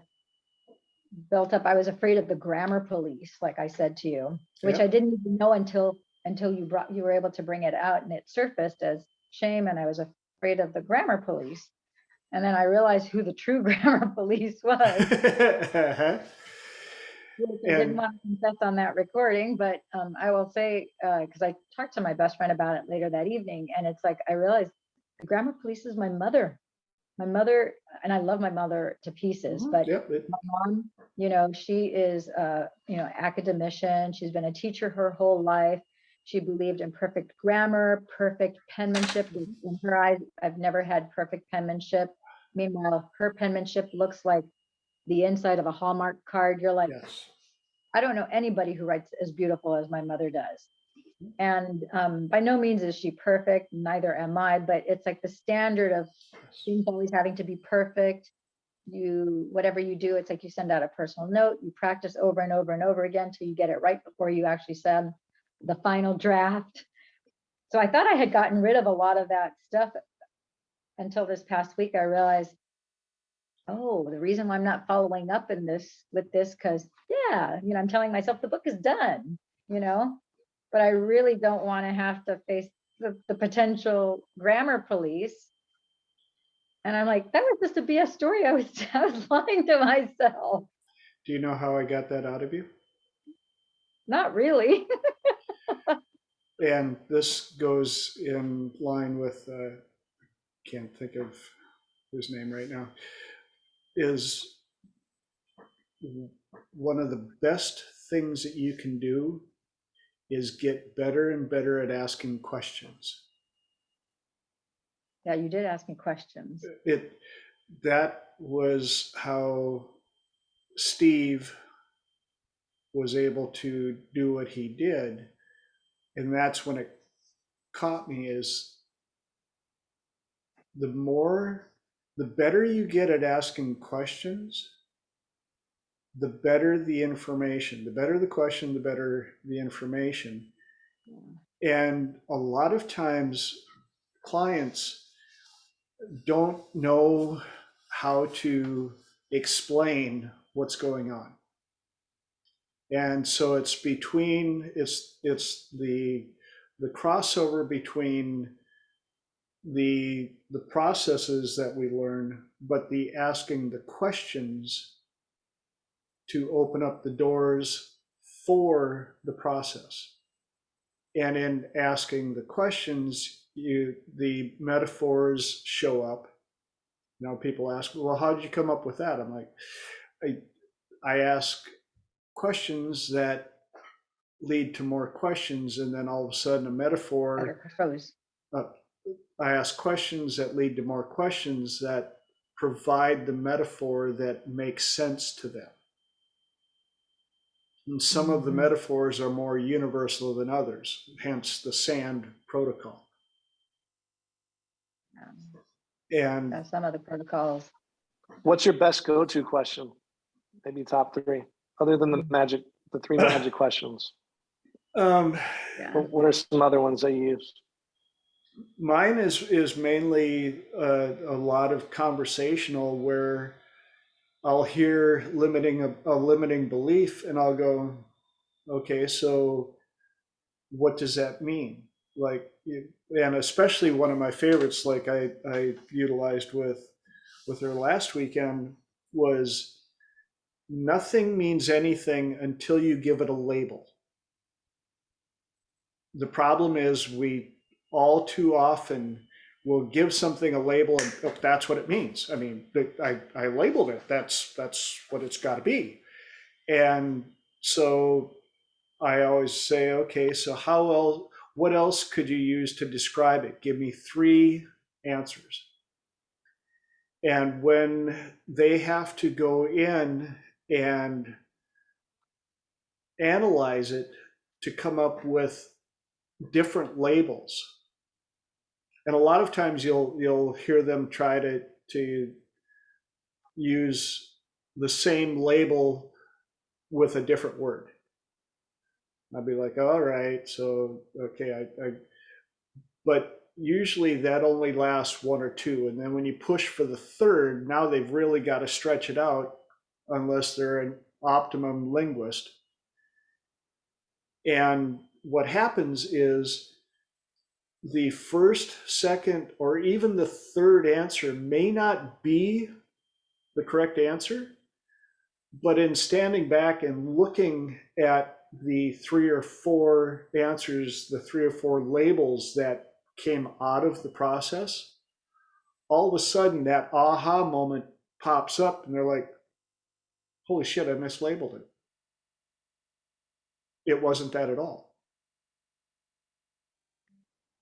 built up. I was afraid of the grammar police, like I said to you, which I didn't even know until you were able to bring it out, and it surfaced as shame. And I was afraid of the grammar police. And then I realized who the true grammar police was. I didn't want to confess on that recording, but I will say, because I talked to my best friend about it later that evening, and it's like I realized the grammar police is my mother. My mother, and I love my mother to pieces, but my mom, she is academician. She's been a teacher her whole life. She believed in perfect grammar, perfect penmanship. In her eyes, I've never had perfect penmanship. Meanwhile, her penmanship looks like the inside of a Hallmark card. You're like, Yes. I don't know anybody who writes as beautiful as my mother does. And by no means is she perfect, neither am I, but it's like the standard of things always having to be perfect. Whatever you do, it's like you send out a personal note, you practice over and over and over again till you get it right before you actually send the final draft. So I thought I had gotten rid of a lot of that stuff until this past week. I realized, oh, the reason why I'm not following up with this, because I'm telling myself the book is done. you know, but I really don't want to have to face the potential grammar police. And I'm like, that was just a BS story. I was lying to myself. Do you know how I got that out of you? Not really. And this goes in line with, can't think of his name right now, is one of the best things that you can do is get better and better at asking questions. Yeah, you did ask me questions. That was how Steve was able to do what he did. And that's when it caught me, is the better you get at asking questions, the better the information. The better the question, the better the information. And a lot of times clients don't know how to explain what's going on. And so it's the crossover between the processes that we learn, but the asking the questions to open up the doors for the process. And in asking the questions, the metaphors show up. You know, people ask, well, how did you come up with that? I'm like, I ask questions that lead to more questions, and then all of a sudden a metaphor. I ask questions that lead to more questions that provide the metaphor that makes sense to them. And some of the metaphors are more universal than others, hence the SAND protocol. And some of the protocols. What's your best go-to question? Maybe top three, other than the three magic questions. What are some other ones that you use? Mine is mainly a lot of conversational, where I'll hear a limiting belief, and I'll go, okay, so what does that mean? Like, and especially one of my favorites, like I utilized with her last weekend, was nothing means anything until you give it a label. The problem is we all too often will give something a label, and oh, that's what it means. I mean, I labeled it. That's what it's got to be. And so I always say, okay, so what else could you use to describe it? Give me 3 answers. And when they have to go in and analyze it to come up with different labels, and a lot of times you'll hear them try to use the same label with a different word. I'd be like, all right, so okay, but usually that only lasts 1 or 2, and then when you push for the third, now they've really got to stretch it out, unless they're an optimum linguist. And what happens is the first, second, or even the third answer may not be the correct answer, but in standing back and looking at the 3 or 4 answers, the 3 or 4 labels that came out of the process, all of a sudden that aha moment pops up, and they're like, holy shit, I mislabeled it. It wasn't that at all.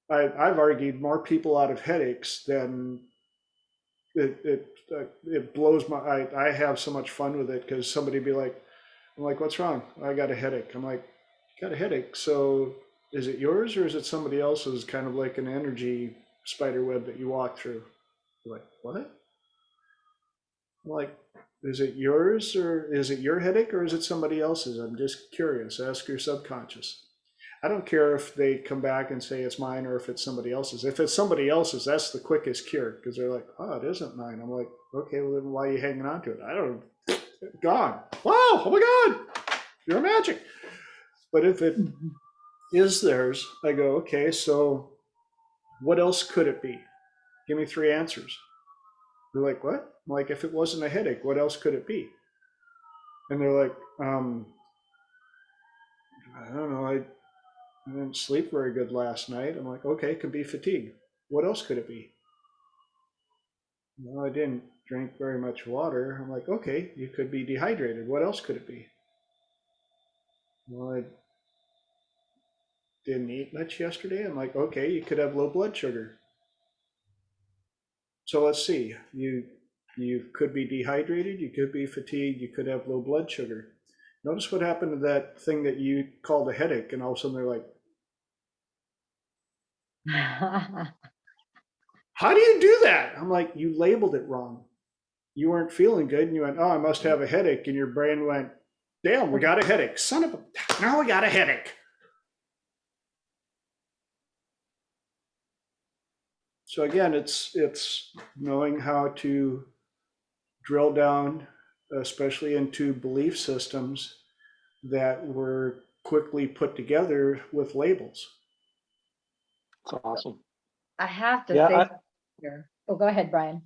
I've argued more people out of headaches than it blows my. I have so much fun with it, because somebody be like, I'm like, what's wrong? I got a headache. I'm like, got a headache. So is it yours or is it somebody else's? Kind of like an energy spider web that you walk through. You're like, what? I'm like, is it yours, or is it your headache, or is it somebody else's? I'm just curious. Ask your subconscious. I don't care if they come back and say it's mine or if it's somebody else's. If it's somebody else's, that's the quickest cure, because they're like, oh, it isn't mine. I'm like, okay, well, then why are you hanging on to it? I don't know. Gone. Wow, oh my God, you're magic. But if it is theirs, I go, okay, so what else could it be? Give me 3 answers. They're like, what? I'm like, if it wasn't a headache, what else could it be? And they're like, I don't know, I didn't sleep very good last night. I'm like, okay, it could be fatigue. What else could it be? Well, I didn't drink very much water. I'm like, okay, you could be dehydrated. What else could it be? Well, I didn't eat much yesterday. I'm like, okay, you could have low blood sugar. So let's see. You could be dehydrated. You could be fatigued. You could have low blood sugar. Notice what happened to that thing that you called a headache, and all of a sudden they're like, how do you do that? I'm like, you labeled it wrong. You weren't feeling good, and you went, oh, I must have a headache, and your brain went, damn, we got a headache. Son of a, now we got a headache. So again, it's knowing how to drill down, especially into belief systems that were quickly put together with labels. That's awesome. I have to Yeah, say here. Oh, go ahead, Brian.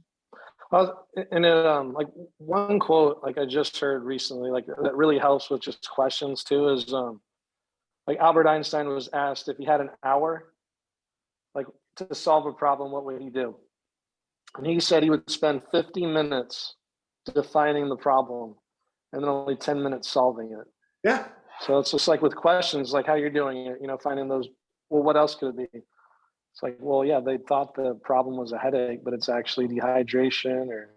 And like one quote, like I just heard recently, like that really helps with just questions too, is like Albert Einstein was asked if he had an hour, like to solve a problem, what would he do? And he said he would spend 50 minutes defining the problem and then only 10 minutes solving it. Yeah. So it's just like with questions, like how you're doing it, finding those, well, what else could it be? It's like, well, yeah, they thought the problem was a headache, but it's actually dehydration or,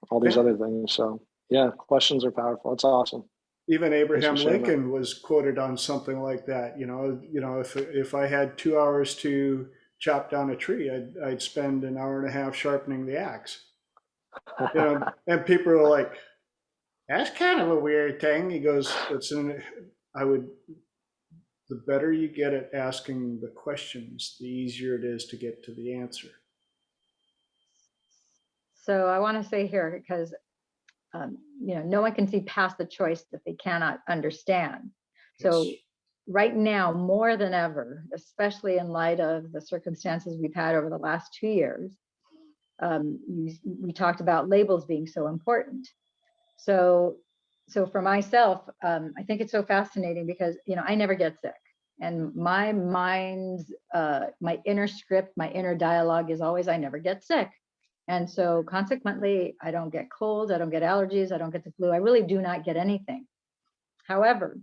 all these other things. So yeah, questions are powerful. It's awesome. Even Abraham sharing that. Lincoln was quoted on something like that. If I had 2 hours to chop down a tree, I'd spend an hour and a half sharpening the axe. And people are like, that's kind of a weird thing. He goes, the better you get at asking the questions, the easier it is to get to the answer. So I want to say here, because no one can see past the choice that they cannot understand. So Yes. right now, more than ever, especially in light of the circumstances we've had over the last 2 years, we talked about labels being so important. So for myself, I think it's so fascinating because, I never get sick. And my mind's, my inner script, my inner dialogue is always, I never get sick. And so consequently, I don't get colds, I don't get allergies, I don't get the flu. I really do not get anything. However,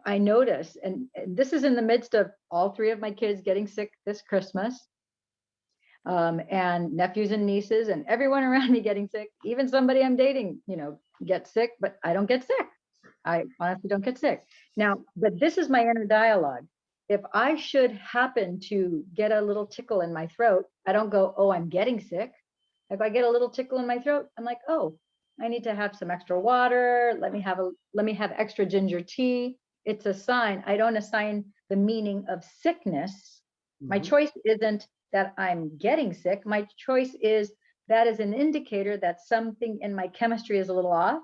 I notice, and this is in the midst of all 3 of my kids getting sick this Christmas, and nephews and nieces and everyone around me getting sick, even somebody I'm dating, gets sick, but I don't get sick. I honestly don't get sick. Now, but this is my inner dialogue. If I should happen to get a little tickle in my throat, I don't go, oh, I'm getting sick. If I get a little tickle in my throat, I'm like, oh, I need to have some extra water. Let me have extra ginger tea. It's a sign. I don't assign the meaning of sickness. My choice isn't that I'm getting sick. My choice is that is an indicator that something in my chemistry is a little off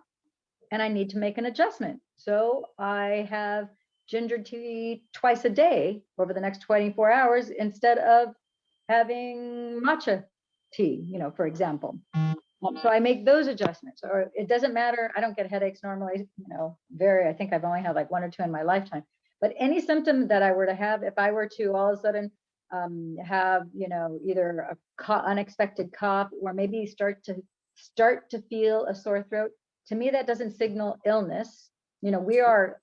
and I need to make an adjustment. So I have ginger tea twice a day over the next 24 hours instead of having matcha tea, for example. So I make those adjustments, or it doesn't matter. I don't get headaches normally, I think I've only had like 1 or 2 in my lifetime, but any symptom that I were to have, if I were to all of a sudden have, either a unexpected cough or maybe start to feel a sore throat, to me, that doesn't signal illness. We are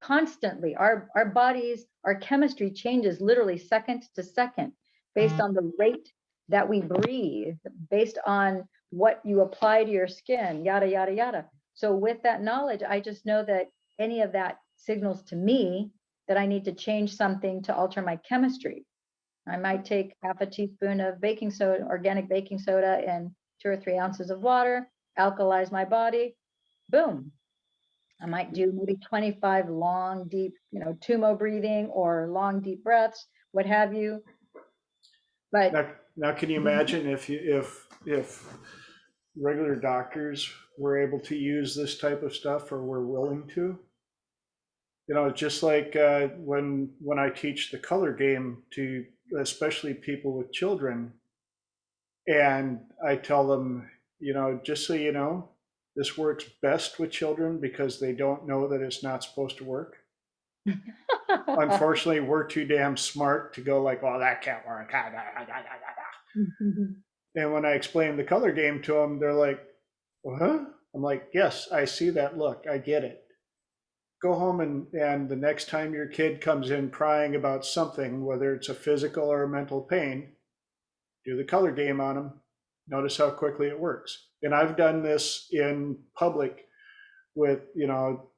constantly, our bodies, our chemistry changes literally second to second based on the rate that we breathe, based on what you apply to your skin, yada, yada, yada. So with that knowledge, I just know that any of that signals to me that I need to change something to alter my chemistry. I might take half a teaspoon of baking soda, organic baking soda, and 2 or 3 ounces of water, alkalize my body, boom. I might do maybe 25 long, deep, tumo breathing or long, deep breaths, what have you. But Now can you imagine if regular doctors we're able to use this type of stuff or we're willing to. You know, just like when I teach the color game to especially people with children, and I tell them, you know, just so you know, this works best with children because they don't know that it's not supposed to work. Unfortunately, we're too damn smart to go like, well, that can't work. And when I explain the color game to them, they're like, well, huh? I'm like, yes, I see that look. I get it. Go home and the next time your kid comes in crying about something, whether it's a physical or a mental pain, do the color game on them. Notice how quickly it works. And I've done this in public with, you know,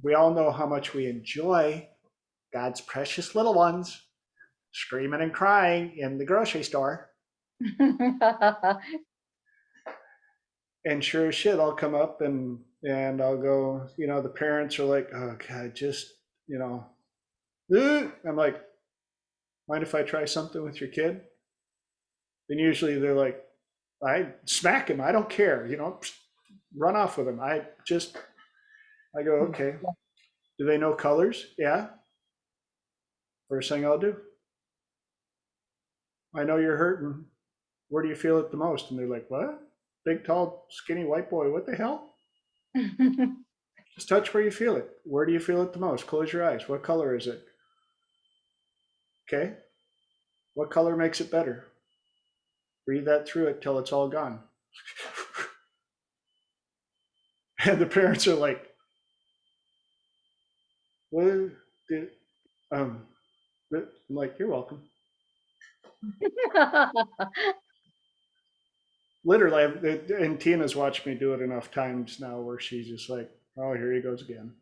we all know how much we enjoy God's precious little ones screaming and crying in the grocery store. And sure as shit, I'll come up and I'll go, you know, the parents are like, oh God, just, you know, I'm like, mind if I try something with your kid? And usually they're like, I smack him. I don't care, you know, run off with him. I go, okay. Do they know colors? Yeah. First thing I'll do. I know you're hurting. Where do you feel it the most? And they're like, what? Big, tall, skinny white boy. What the hell? Just touch where you feel it. Where do you feel it the most? Close your eyes. What color is it? Okay. What color makes it better? Breathe that through it till it's all gone. And the parents are like, what did, I'm like, you're welcome. Literally, and Tina's watched me do it enough times now where she's just like, oh, here he goes again.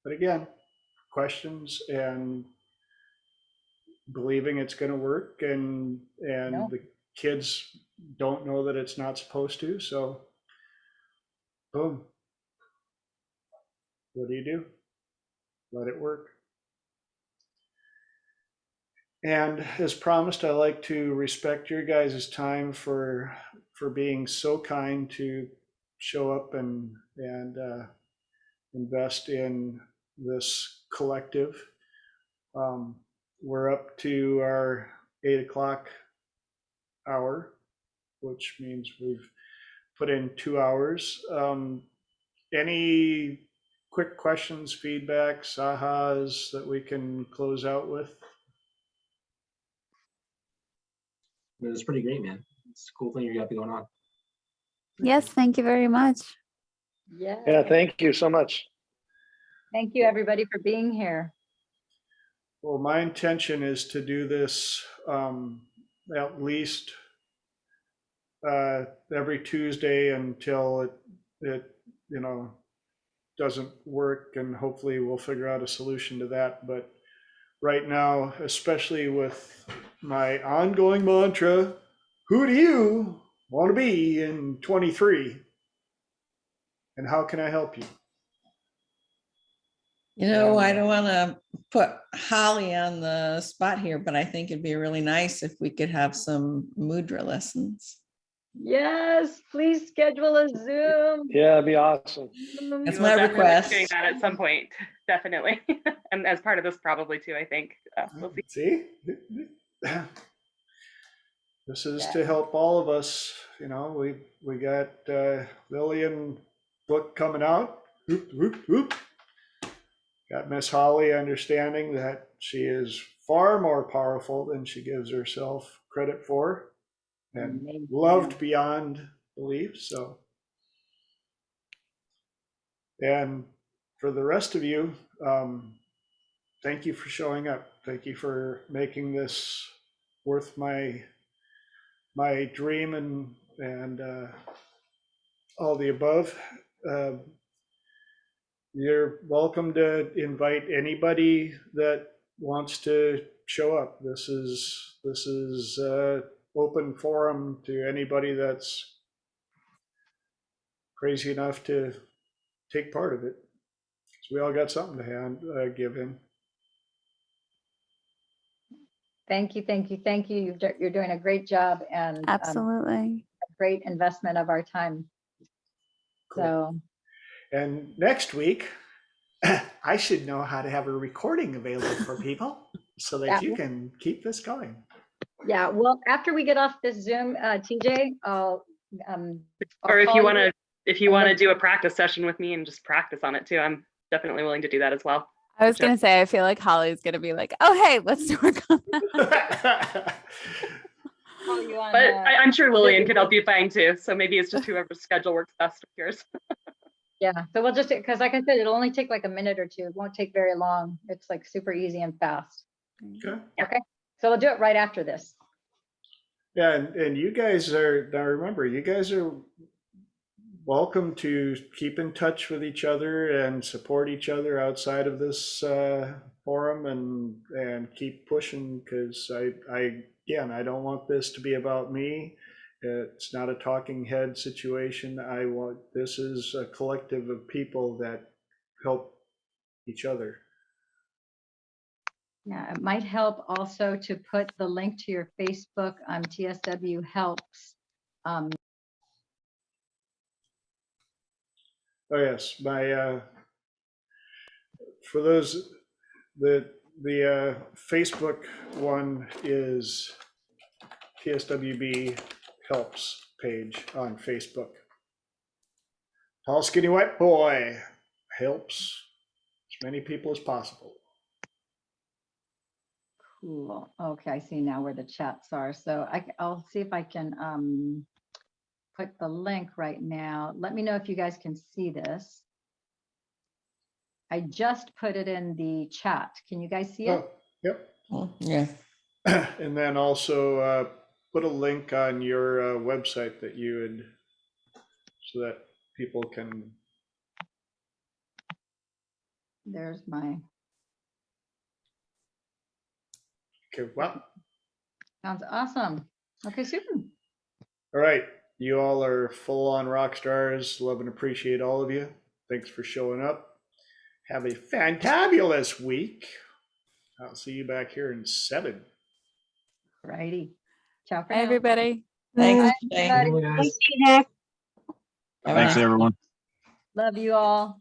But again, questions and believing it's going to work, and No. the kids don't know that it's not supposed to. So, boom. What do? Let it work. And as promised, I like to respect your guys' time for being so kind to show up and invest in this collective. We're up to our 8 o'clock hour, which means we've put in 2 hours. Any quick questions, feedbacks, ahas that we can close out with? It was pretty great, man. It's a cool thing you got going on. Yes, thank you very much. Yeah. Yeah, thank you so much. Thank you, everybody, for being here. Well, my intention is to do this at least every Tuesday until it you know doesn't work, and hopefully we'll figure out a solution to that. But right now, especially with my ongoing mantra, who do you want to be in 23? And how can I help you? You know, I don't want to put Holly on the spot here, but I think it'd be really nice if we could have some mudra lessons. Yes, please schedule a Zoom. Yeah, it'd be awesome. That's We will my definitely be request. doing that at some point, definitely. And as part of this probably too, I think. We'll see. See? This is to help all of us. You know, we got Lillian book coming out. Whoop, whoop, whoop. Got Miss Holly understanding that she is far more powerful than she gives herself credit for, and Amazing. loved beyond belief. So, and for the rest of you, thank you for showing up. Thank you for making this worth my dream and all the above. You're welcome to invite anybody that wants to show up. This is open forum to anybody that's crazy enough to take part of it. So we all got something to give in. Thank you, thank you, thank you. You're doing a great job and Absolutely. a great investment of our time. Cool. So And next week, I should know how to have a recording available for people so that Yeah. you can keep this going. yeah, well, after we get off this Zoom, TJ, I'll Or if call you want to, and then- do a practice session with me and just practice on it too, I'm definitely willing to do that as well. I was Good job. gonna say, I feel like Holly's gonna be like, "Oh, hey, let's work on that." call you on, But I'm sure Lillian video. could help you find too. So maybe it's just whoever's schedule works best with yours. Yeah, so we'll just, because like I said, it'll only take like a minute or two. It won't take very long. It's like super easy and fast. Okay. Okay, so we'll do it right after this. Yeah, and you guys are, now remember, you guys are welcome to keep in touch with each other and support each other outside of this forum and keep pushing, because again, I don't want this to be about me. It's not a talking head situation. This is a collective of people that help each other. Yeah, it might help also to put the link to your Facebook on TSW Helps. Oh yes, my for those the Facebook one is TSWB Helps page on Facebook. Tall, skinny, white boy helps as many people as possible. Cool. Okay, I see now where the chats are. So I'll see if I can put the link right now. Let me know if you guys can see this. I just put it in the chat. Can you guys see it? Oh, yep. Yeah. And then also put a link on your website that you would, so that people can. There's my, Okay, well, sounds awesome. Okay, super. all right. You all are full on rock stars. Love and appreciate all of you. Thanks for showing up. Have a fantabulous week. I'll see you back here in 7. Righty. Ciao for Hi, now. everybody. Thanks, Bye, Jay. everybody. Guys. Have a Thanks, nice- everyone. Love you all.